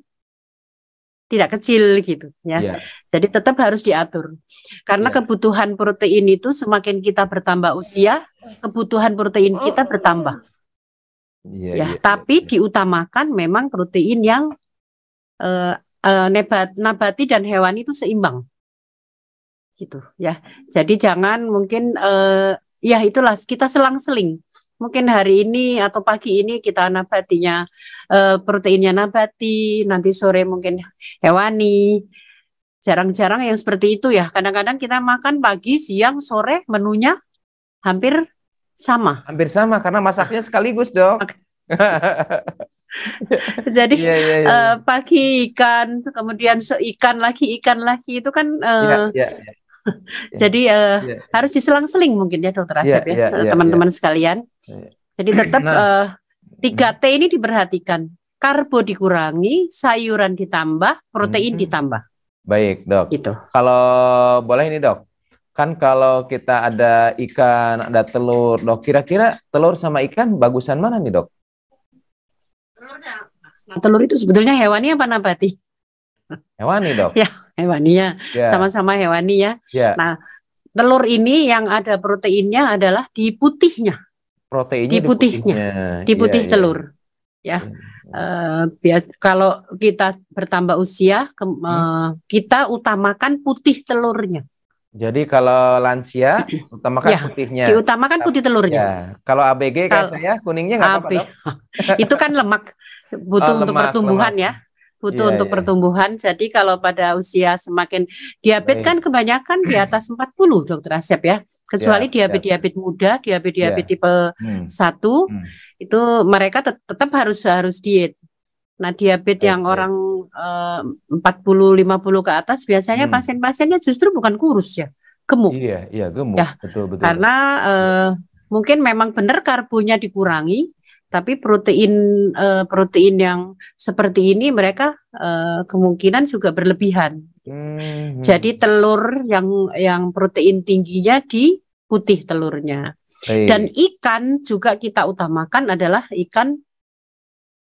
tidak kecil gitu ya. Jadi tetap harus diatur. Karena kebutuhan protein itu semakin kita bertambah usia, kebutuhan protein kita bertambah. Tapi diutamakan memang protein yang nabati dan hewani itu seimbang. Gitu ya. Jadi jangan mungkin ya itulah kita selang-seling. Mungkin hari ini atau pagi ini kita nabatinya proteinnya nabati, nanti sore mungkin hewani. Jarang-jarang yang seperti itu ya. Kadang-kadang kita makan pagi, siang, sore menunya hampir sama. Hampir sama karena masaknya sekaligus, dok. Jadi pagi ikan, kemudian ikan lagi itu kan jadi harus diselang-seling mungkin ya, dokter Asep teman-teman sekalian. Jadi tetap 3T ini diperhatikan. Karbo dikurangi, sayuran ditambah, protein ditambah. Baik, dok. Gitu. Kalau boleh ini, dok. Kan kalau kita ada ikan, ada telur, dok. Kira-kira telur sama ikan bagusan mana nih, dok? Telur itu sebetulnya hewani apa nabati? Hewani, dok. Ya, hewani ya. Sama-sama hewani ya. Nah, telur ini yang ada proteinnya adalah di putihnya. Proteinnya di putih telur. Ya. Kalau kita bertambah usia, kita utamakan putih telurnya. Jadi kalau lansia utamakan putihnya. Diutamakan putih telurnya. Kalau ABG kayak saya kuningnya nggak apa-apa, dok. Itu kan lemak, butuh untuk pertumbuhan ya. Butuh untuk pertumbuhan. Jadi kalau pada usia semakin diabetes kan kebanyakan di atas 40, dokter Asep ya. Kecuali diabetes muda, diabetes tipe 1 itu mereka tetap harus diet. Nah, diabetes yang orang 40-50 ke atas biasanya pasien-pasiennya justru bukan kurus ya, gemuk. Iya, gemuk. Ya, betul. Karena mungkin memang benar karbonya dikurangi, tapi protein yang seperti ini mereka kemungkinan juga berlebihan. Jadi telur yang protein tingginya di putih telurnya. Dan ikan juga kita utamakan adalah ikan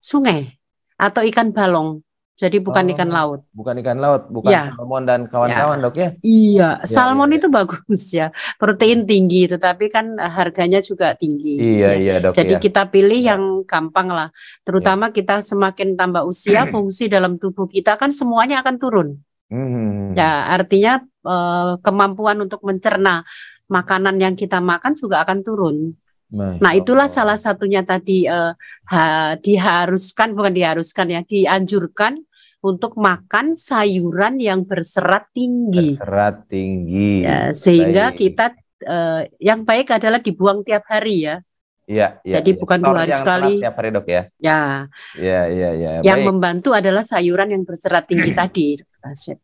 sungai atau ikan balong. Jadi bukan ikan laut. Bukan ikan laut, bukan salmon dan kawan-kawan, Dok ya? Iya, salmon itu bagus ya, protein tinggi, tetapi kan harganya juga tinggi. Iya, Dok. Jadi kita pilih yang gampang lah. Terutama kita semakin tambah usia, fungsi dalam tubuh kita kan semuanya akan turun. Ya, artinya kemampuan untuk mencerna makanan yang kita makan juga akan turun. Nah, itulah salah satunya tadi dianjurkan untuk makan sayuran yang berserat tinggi. Ya, sehingga kita yang baik adalah dibuang tiap hari ya. Iya. Jadi bukan 2 hari sekali. Tiap hari, Dok ya. Iya. Yang membantu adalah sayuran yang berserat tinggi tadi,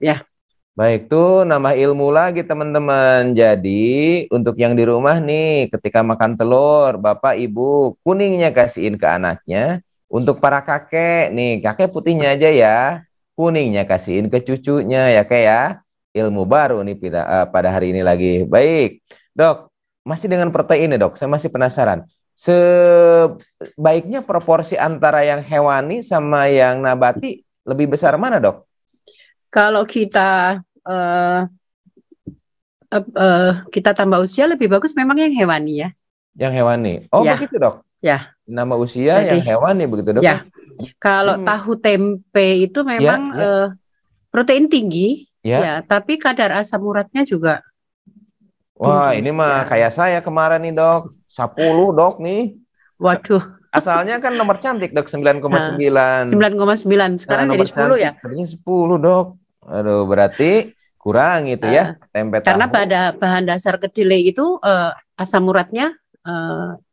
ya. Baik, tuh nambah ilmu lagi teman-teman. Jadi untuk yang di rumah nih, ketika makan telur, Bapak Ibu kuningnya kasihin ke anaknya. Untuk para kakek nih, kakek putihnya aja ya, kuningnya kasihin ke cucunya ya kayak ya. Ilmu baru nih pada hari ini lagi. Baik, Dok, masih dengan protein nih, Dok. Saya masih penasaran. Sebaiknya proporsi antara yang hewani sama yang nabati lebih besar mana, Dok? Kalau kita kita tambah usia lebih bagus memang yang hewani ya. Yang hewani. Oh ya. Begitu, Dok. Ya. Nama usia jadi, yang hewani begitu, Dok. Ya. Kalau tahu tempe itu memang protein tinggi, ya, tapi kadar asam uratnya juga. Wah, tinggi. Ini mah kayak saya kemarin nih, Dok. 10, Dok nih. Waduh. Asalnya kan nomor cantik, Dok, 9,9. 9,9. Sekarang jadi 10 ya? Tadinya 10, Dok. Aduh, berarti kurang itu ya tempe tahu. Karena pada bahan dasar kedelai itu asam uratnya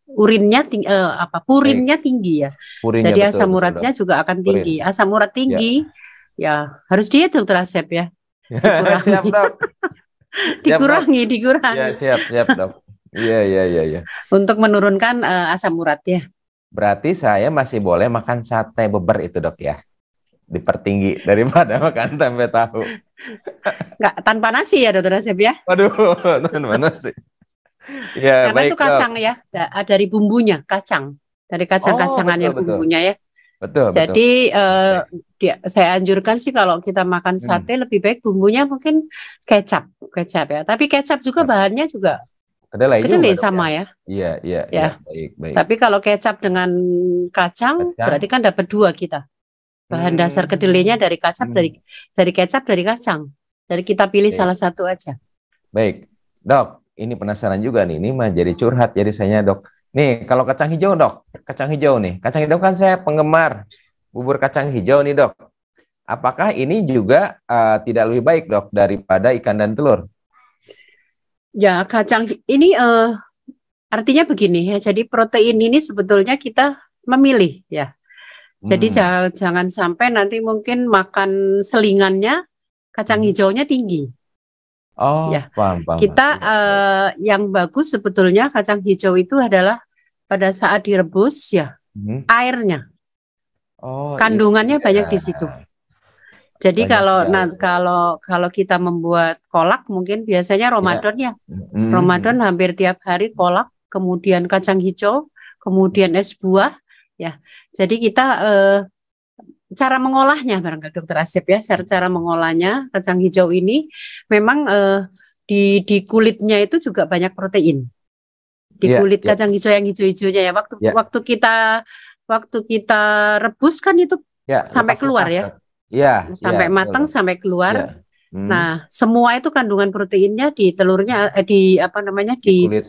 purinnya tinggi ya. Purinnya, jadi asam uratnya juga akan tinggi. Asam urat tinggi ya harus diet, Dokter Asep ya. Dikurangi. Siap, Dok. dikurangi. Ya, siap, Dok. Iya. Untuk menurunkan asam urat ya. Berarti saya masih boleh makan sate beber itu, Dok ya. Dipertinggi daripada makan tempe tahu. Enggak tanpa nasi ya, Dokter Asep ya? Waduh, tanpa nasi. Ya, karena baik, itu kacang, Dok. Ya, dari bumbunya, kacang. Dari kacang-kacangan yang bumbunya ya. Betul. Jadi saya anjurkan sih kalau kita makan sate lebih baik bumbunya mungkin kecap ya. Tapi kecap juga bahannya juga kedelai sama ya. Iya. Baik. Tapi kalau kecap dengan kacang berarti kan dapat 2 kita. Bahan dasar kedelainya dari kacang, dari kecap, dari kacang. Jadi kita pilih salah satu aja. Baik, Dok. Ini penasaran juga nih. Ini mah jadi curhat jadi saya, Dok. Nih, kalau kacang hijau, Dok. Kacang hijau nih. Kacang hijau kan saya penggemar bubur kacang hijau nih, Dok. Apakah ini juga tidak lebih baik, Dok, daripada ikan dan telur? Ya, kacang ini artinya begini ya. Jadi protein ini sebetulnya kita memilih ya. Jadi jangan sampai nanti mungkin makan selingannya kacang hijaunya tinggi. Oh, ya. Paham. Kita yang bagus sebetulnya kacang hijau itu adalah pada saat direbus ya airnya. Kandungannya banyak di situ. Jadi kalau kita membuat kolak mungkin biasanya Ramadan ya. Ramadan hampir tiap hari kolak, kemudian kacang hijau, kemudian es buah. Ya, jadi kita cara mengolahnya barangkali Dokter Asep ya, cara mengolahnya kacang hijau ini memang di kulitnya itu juga banyak protein. Di kulit kacang hijau yang hijau-hijaunya ya, waktu kita rebus kan itu sampai keluar ya. Sampai matang sampai keluar. Nah, semua itu kandungan proteinnya di telurnya di kulit.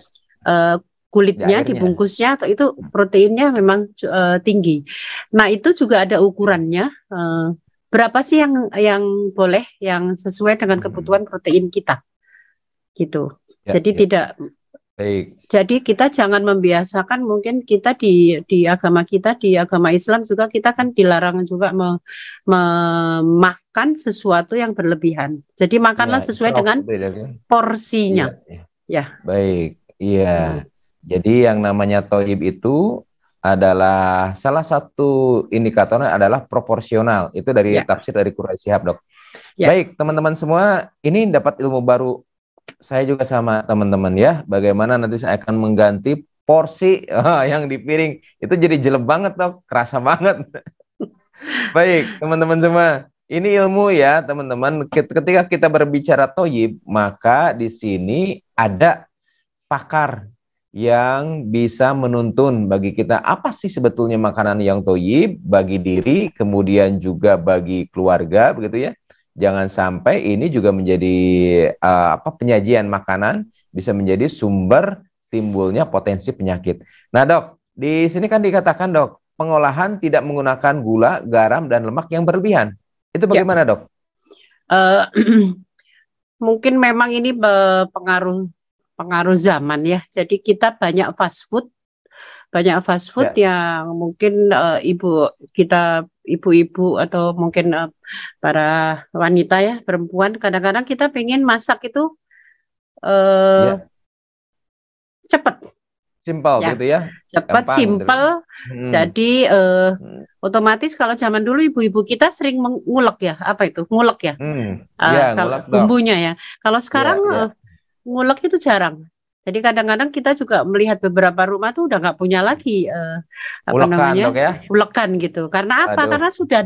Kulitnya, dibungkusnya, atau itu proteinnya memang tinggi. Nah, itu juga ada ukurannya. Berapa sih yang boleh, yang sesuai dengan kebutuhan protein kita, gitu. Jadi Baik. Jadi kita jangan membiasakan, mungkin kita di agama kita, di agama Islam juga kita kan dilarang juga memakan sesuatu yang berlebihan. Jadi makanlah sesuai dengan porsinya. Ya. Baik. Iya. Jadi yang namanya toyib itu adalah salah satu indikatornya adalah proporsional. Itu dari tafsir dari Quraish Shihab, Dok. Baik, teman-teman semua, ini dapat ilmu baru. Saya juga sama teman-teman ya, bagaimana nanti saya akan mengganti porsi yang di piring. Itu jadi jelek banget, Dok, kerasa banget. Baik, teman-teman semua, ini ilmu ya, teman-teman. Ketika kita berbicara toyib, maka di sini ada pakar yang bisa menuntun bagi kita apa sih sebetulnya makanan yang toyib bagi diri, kemudian juga bagi keluarga, begitu ya. Jangan sampai ini juga menjadi penyajian makanan bisa menjadi sumber timbulnya potensi penyakit. Nah, Dok, di sini kan dikatakan, Dok, pengolahan tidak menggunakan gula, garam, dan lemak yang berlebihan. Itu bagaimana, Dok? Mungkin memang ini pengaruh zaman ya. Jadi kita banyak fast food yang mungkin ibu-ibu atau mungkin para wanita ya, perempuan, kadang-kadang kita pengen masak itu cepat, simpel gitu ya, cepat, simpel. Jadi otomatis kalau zaman dulu ibu-ibu kita sering mengulek ya, apa itu ngulek ya, kalau bumbunya ya. Kalau sekarang ngulek itu jarang. Jadi kadang-kadang kita juga melihat beberapa rumah tuh udah nggak punya lagi ulekan, Dok, ya? Ulekan gitu. Karena apa? Karena sudah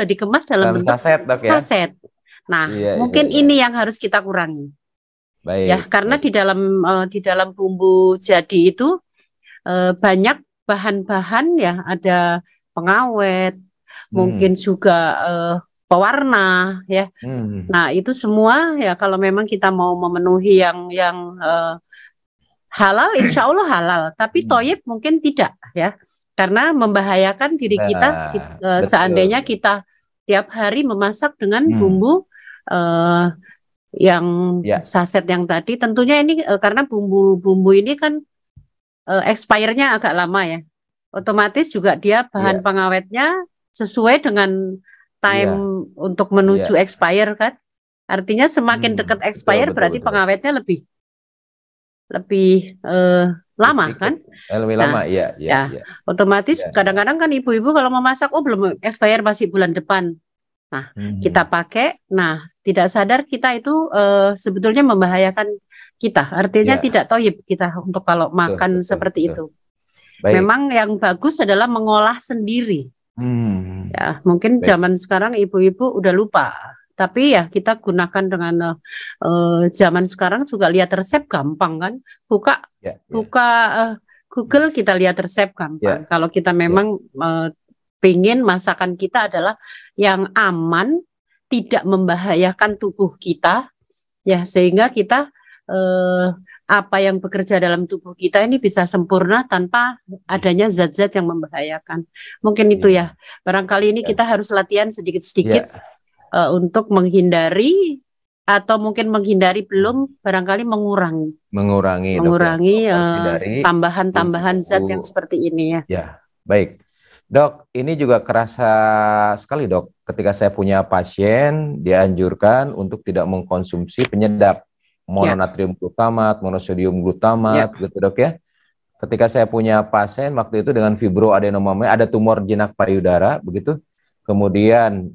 dikemas dalam bentuk saset, Dok, ya? Saset. Nah, mungkin ini yang harus kita kurangi. Baik. Ya, karena di dalam bumbu jadi itu banyak bahan-bahan ya, ada pengawet, mungkin juga pewarna ya. Nah, itu semua ya kalau memang kita mau memenuhi yang halal, insya Allah halal, tapi toyib mungkin tidak ya, karena membahayakan diri kita. Seandainya kita tiap hari memasak dengan bumbu yang saset yang tadi, tentunya ini karena bumbu ini kan expire-nya agak lama ya, otomatis juga dia bahan pengawetnya sesuai dengan time untuk menuju expire kan, artinya semakin dekat expire berarti pengawetnya lebih lama kan? Lebih lama, ya. Otomatis kadang-kadang kan ibu-ibu kalau memasak, belum expire, masih bulan depan. Nah, kita pakai, nah tidak sadar kita itu sebetulnya membahayakan kita. Artinya tidak toyib kita untuk kalau makan seperti itu. Baik. Memang yang bagus adalah mengolah sendiri. Ya, mungkin zaman sekarang ibu-ibu udah lupa. Tapi ya kita gunakan dengan zaman sekarang juga lihat resep gampang kan, buka Google, kita lihat resep gampang. Kalau kita memang pingin masakan kita adalah yang aman, tidak membahayakan tubuh kita, ya sehingga kita apa yang bekerja dalam tubuh kita ini bisa sempurna tanpa adanya zat-zat yang membahayakan. Mungkin itu ya. Barangkali ini kita harus latihan sedikit-sedikit. Untuk menghindari atau mungkin menghindari belum, barangkali mengurangi tambahan-tambahan zat yang seperti ini ya. Ya, baik. Dok, ini juga kerasa sekali, Dok, ketika saya punya pasien dianjurkan untuk tidak mengkonsumsi penyedap mononatrium glutamat, monosodium glutamat, gitu, Dok ya. Ketika saya punya pasien waktu itu dengan fibroadenomamia, ada tumor jinak payudara, begitu. Kemudian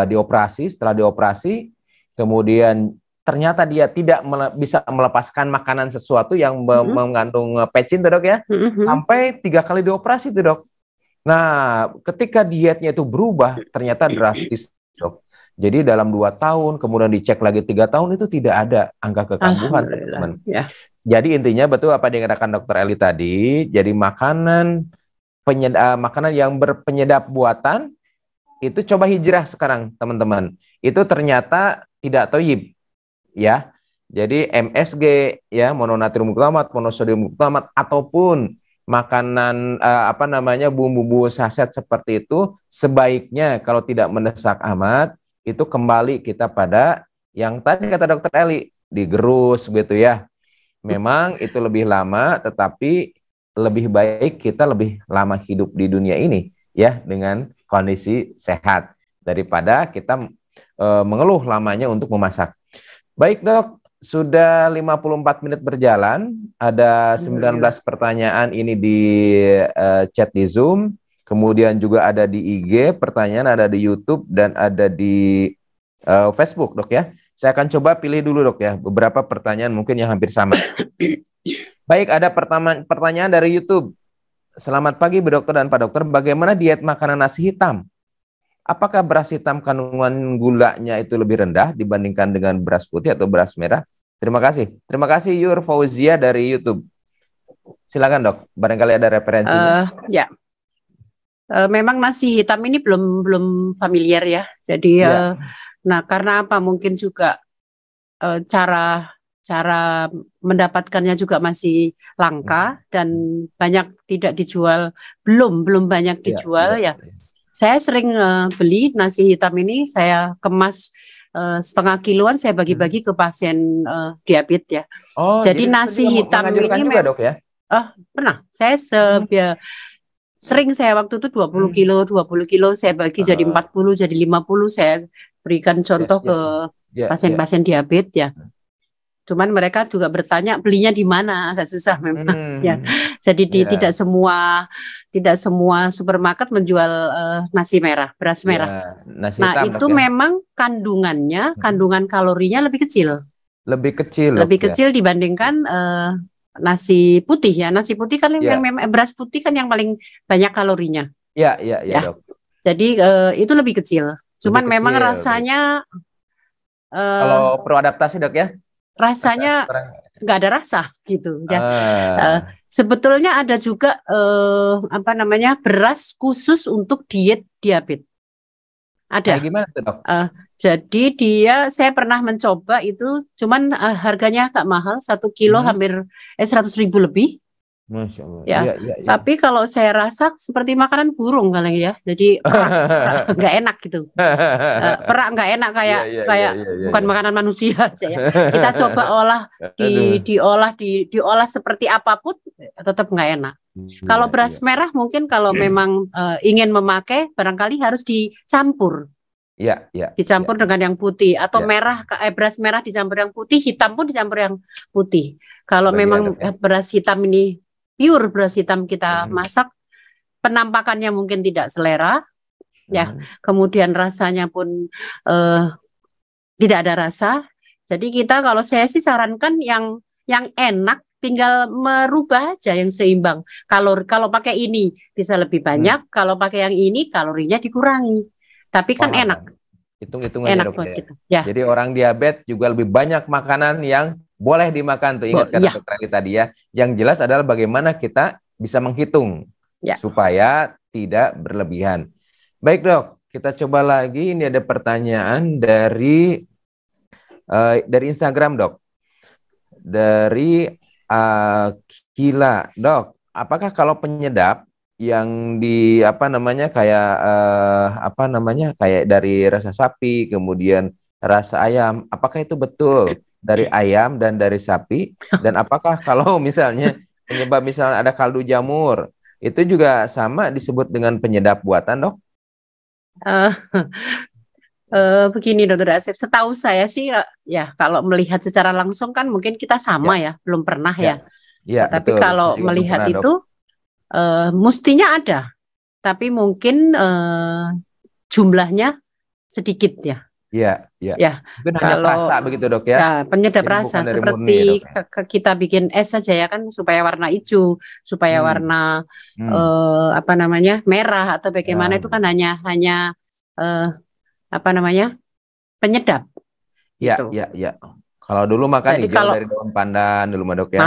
dioperasi, setelah dioperasi kemudian ternyata dia tidak bisa melepaskan makanan sesuatu yang mengandung pectin, Dok ya, sampai 3 kali dioperasi, Dok. Nah, ketika dietnya itu berubah ternyata drastis, Dok. Jadi dalam 2 tahun, kemudian dicek lagi 3 tahun, itu tidak ada angka kekambuhan, teman-teman. Jadi intinya betul apa yang dikatakan Dokter Eli tadi, jadi makanan yang berpenyedap buatan itu coba hijrah sekarang, teman-teman. Itu ternyata tidak toyib, ya. Jadi MSG, ya, mononatrium glutamat, monosodium glutamat, ataupun makanan bumbu-bumbu saset seperti itu, sebaiknya kalau tidak mendesak amat, itu kembali kita pada yang tadi kata Dokter Eli, digerus, gitu ya. memang itu lebih lama, tetapi lebih baik kita lebih lama hidup di dunia ini ya dengan kondisi sehat daripada kita mengeluh lamanya untuk memasak. Baik dok, sudah 54 menit berjalan, ada 19 pertanyaan ini di chat di Zoom, kemudian juga ada di IG, pertanyaan ada di YouTube dan ada di Facebook dok ya. Saya akan coba pilih dulu dok ya, beberapa pertanyaan mungkin yang hampir sama. Baik, ada pertanyaan dari YouTube. Selamat pagi Bu Dokter dan Pak Dokter, bagaimana diet makanan nasi hitam? Apakah beras hitam kandungan gulanya itu lebih rendah dibandingkan dengan beras putih atau beras merah? Terima kasih. Terima kasih Yur Fauzia dari YouTube. Silakan dok, barangkali ada referensinya. Ya, memang nasi hitam ini belum familiar ya. Jadi, nah karena apa? Mungkin juga cara mendapatkannya juga masih langka dan banyak tidak dijual, belum banyak dijual ya. Saya sering beli nasi hitam ini, saya kemas setengah kiloan, saya bagi-bagi ke pasien diabetes ya. Oh, jadi nasi hitam ini juga dok ya? Pernah, saya sering saya waktu itu 20 kilo saya bagi jadi 40, jadi 50, saya berikan contoh ke pasien-pasien diabetes ya. Cuman mereka juga bertanya belinya di mana, agak susah memang ya. Jadi tidak semua supermarket menjual nasi merah, beras merah. Nah, itu memang kandungan kalorinya lebih kecil. Lebih kecil dibandingkan nasi putih ya. Nasi putih kan yang memang beras putih kan yang paling banyak kalorinya. Iya, Dok. Jadi itu lebih kecil. Cuman memang rasanya kalau pro adaptasi dok ya. Rasanya nggak ada rasa gitu ya. Sebetulnya ada juga beras khusus untuk diet diabetes. Ada. Gimana tuh dok? Jadi saya pernah mencoba itu, cuman harganya agak mahal, 1 kilo hampir 100.000 lebih. Masya Allah. Ya. Tapi kalau saya rasa seperti makanan burung kali ya, jadi perak nggak enak gitu. Perak nggak enak kayak bukan makanan manusia aja ya. Kita coba diolah seperti apapun tetap nggak enak. Kalau beras merah mungkin kalau memang ingin memakai barangkali harus dicampur. Dicampur dengan yang putih atau beras merah dicampur yang putih, hitam pun dicampur yang putih. Kalau memang beras hitam ini pure beras hitam kita masak, penampakannya mungkin tidak selera, ya. Kemudian rasanya pun tidak ada rasa. Jadi kalau saya sih sarankan yang enak, tinggal merubah aja yang seimbang. Kalau pakai ini bisa lebih banyak, kalau pakai yang ini kalorinya dikurangi. Tapi kan enak. Hitung-hitungan enak buat kita. Ya. Jadi orang diabetes juga lebih banyak makanan yang boleh dimakan tuh, ingat kata dokter tadi ya. Yang jelas adalah bagaimana kita bisa menghitung supaya tidak berlebihan. Baik dok, kita coba lagi. Ini ada pertanyaan dari Instagram dok. Dari Gila dok, apakah kalau penyedap yang kayak dari rasa sapi kemudian rasa ayam, apakah itu betul dari ayam dan dari sapi? Dan apakah kalau misalnya penyebab misalnya ada kaldu jamur, itu juga sama disebut dengan penyedap buatan, dok? Begini Dokter Asep, setahu saya sih ya kalau melihat secara langsung kan mungkin kita sama ya, belum pernah ya. Tapi betul. Kalau melihat itu mestinya ada, tapi mungkin jumlahnya sedikit ya. Iya. Mungkin hanya rasa begitu dok ya. Ya, penyedap rasa seperti kita bikin es saja ya kan, supaya warna hijau, supaya warna merah atau bagaimana itu kan hanya penyedap. Iya. Kalau dulu makan hijau dari daun pandan dulu dok ya.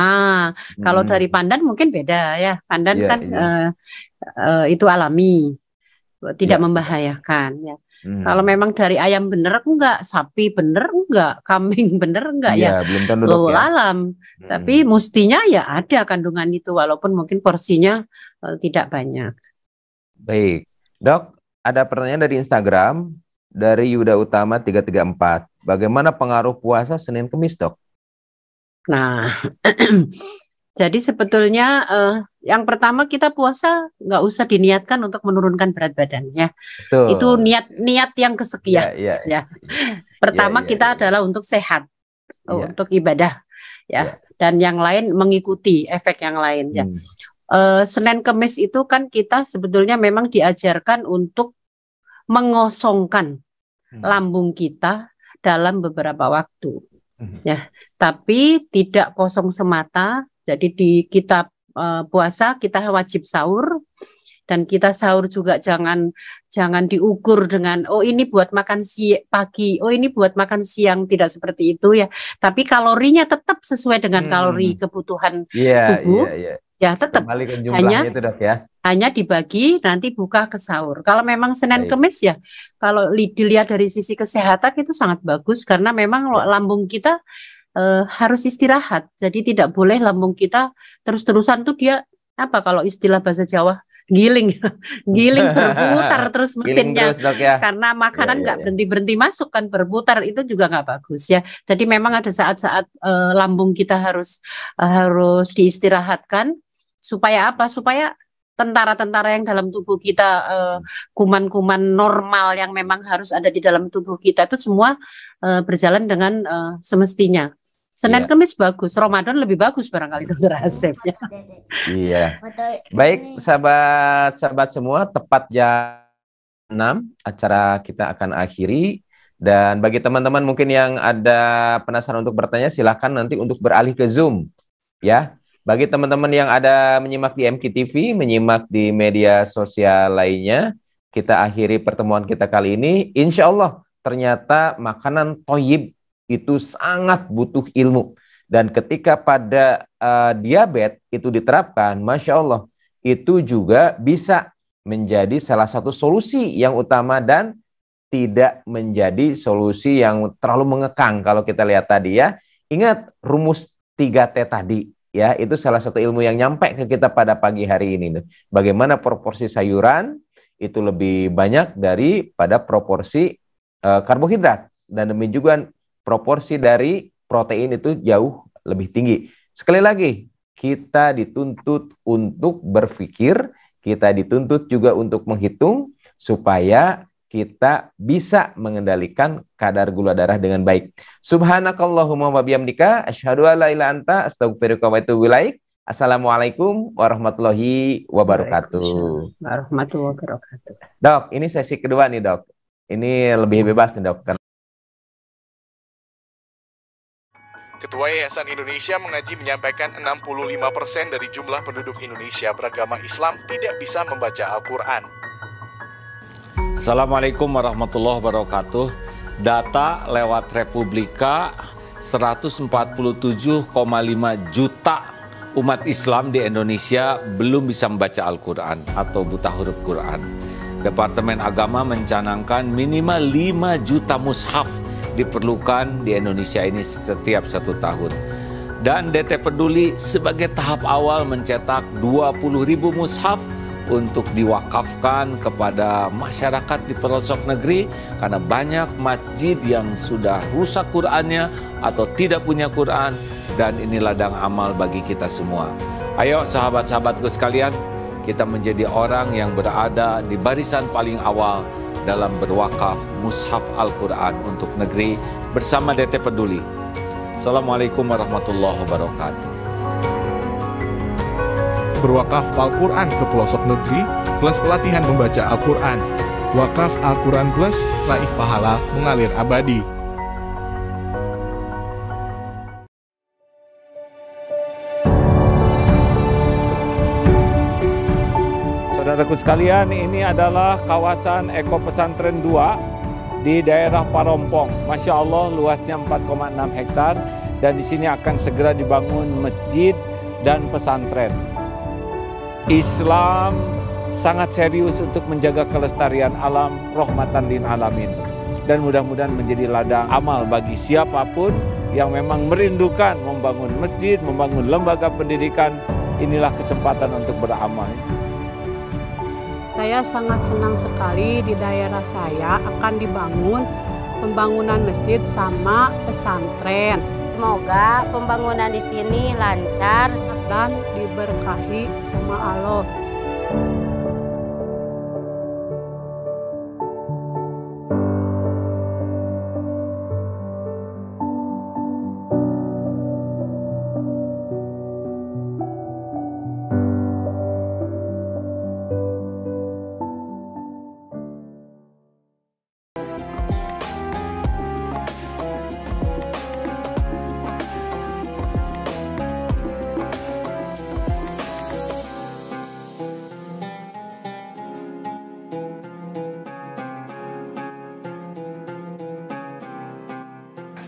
Kalau dari pandan mungkin beda ya. Pandan kan itu alami, tidak membahayakan ya. Kalau memang dari ayam bener enggak, sapi bener enggak, kambing bener enggak ya. Belum tentu dok ya. Alam. Tapi mestinya ya ada kandungan itu walaupun mungkin porsinya tidak banyak. Baik. Dok, ada pertanyaan dari Instagram dari Yuda Utama 334. Bagaimana pengaruh puasa Senin Kemis, dok? Nah, jadi sebetulnya yang pertama kita puasa nggak usah diniatkan untuk menurunkan berat badan ya. Itu niat yang kesekian. Ya. Pertama kita adalah untuk sehat, untuk ibadah ya. Dan yang lain mengikuti efek yang lain ya. Senin Kemis itu kan kita sebetulnya memang diajarkan untuk mengosongkan lambung kita dalam beberapa waktu. Ya, tapi tidak kosong semata. Jadi di kita puasa kita wajib sahur, dan kita sahur juga jangan diukur dengan oh ini buat makan pagi, oh ini buat makan siang, tidak seperti itu ya. Tapi kalorinya tetap sesuai dengan kalori kebutuhan tubuh. Ya tetap hanya itu, Dok, ya. Hanya dibagi nanti buka ke sahur. Kalau memang Senin Kemis ya, kalau dilihat dari sisi kesehatan itu sangat bagus karena memang lambung kita harus istirahat. Jadi tidak boleh lambung kita terus-terusan tuh dia apa kalau istilah bahasa Jawa giling berputar terus mesinnya terus, Dok, ya. Karena makanan nggak berhenti masuk kan, berputar itu juga nggak bagus ya. Jadi memang ada saat-saat lambung kita harus diistirahatkan. Supaya apa? Supaya tentara-tentara yang dalam tubuh kita, kuman-kuman normal yang memang harus ada di dalam tubuh kita itu semua berjalan dengan semestinya. Senin Kemis bagus, Ramadan lebih bagus barangkali Dokter Asep. Iya. Baik sahabat-sahabat semua, tepat jam 6 acara kita akan akhiri. Dan bagi teman-teman mungkin yang ada penasaran untuk bertanya, silakan nanti untuk beralih ke Zoom ya. Bagi teman-teman yang ada menyimak di MKTV, menyimak di media sosial lainnya, kita akhiri pertemuan kita kali ini. Insya Allah, ternyata makanan thayyib itu sangat butuh ilmu. Dan ketika pada diabetes itu diterapkan, Masya Allah, itu juga bisa menjadi salah satu solusi yang utama dan tidak menjadi solusi yang terlalu mengekang. Kalau kita lihat tadi ya, ingat rumus 3T tadi. Ya, itu salah satu ilmu yang nyampe ke kita pada pagi hari ini. Bagaimana proporsi sayuran itu lebih banyak daripada proporsi karbohidrat. Dan demikian juga proporsi dari protein itu jauh lebih tinggi. Sekali lagi, kita dituntut untuk berpikir, kita dituntut juga untuk menghitung supaya kita bisa mengendalikan kadar gula darah dengan baik. Subhanakallahumma wa bihamdika asyhadu an la ilaha anta astaghfiruka wa atubu ilaik. Assalamualaikum warahmatullahi wabarakatuh. Warahmatullahi wabarakatuh. Dok, ini sesi kedua nih, Dok. Ini lebih bebas nih, Dok. Ketua Yayasan Indonesia Mengaji menyampaikan 65% dari jumlah penduduk Indonesia beragama Islam tidak bisa membaca Al-Quran. Assalamualaikum warahmatullahi wabarakatuh. Data lewat Republika, 147,5 juta umat Islam di Indonesia belum bisa membaca Al-Quran atau buta huruf Quran. Departemen Agama mencanangkan minimal 5 juta mushaf diperlukan di Indonesia ini setiap 1 tahun. Dan DT Peduli sebagai tahap awal mencetak 20.000 mushaf untuk diwakafkan kepada masyarakat di pelosok negeri karena banyak masjid yang sudah rusak Qur'annya atau tidak punya Qur'an, dan ini ladang amal bagi kita semua. Ayo sahabat-sahabatku sekalian, kita menjadi orang yang berada di barisan paling awal dalam berwakaf mushaf Al-Quran untuk negeri bersama DT Peduli. Assalamualaikum warahmatullahi wabarakatuh. Berwakaf Al-Quran ke pelosok negeri plus pelatihan membaca Al-Quran. Wakaf Al-Quran plus raih pahala mengalir abadi. Saudaraku sekalian, ini adalah kawasan Eko Pesantren 2 di daerah Parompong. Masya Allah, luasnya 4,6 hektar dan di sini akan segera dibangun masjid dan pesantren. Islam sangat serius untuk menjaga kelestarian alam, rahmatan lil alamin. Dan mudah-mudahan menjadi ladang amal bagi siapapun yang memang merindukan membangun masjid, membangun lembaga pendidikan. Inilah kesempatan untuk beramal. Saya sangat senang sekali di daerah saya akan dibangun pembangunan masjid sama pesantren. Semoga pembangunan di sini lancar dan diberkahi sama Allah.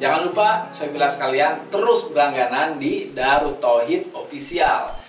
Jangan lupa, saya bilang sekalian, terus berlangganan di Darut Tauhid Official.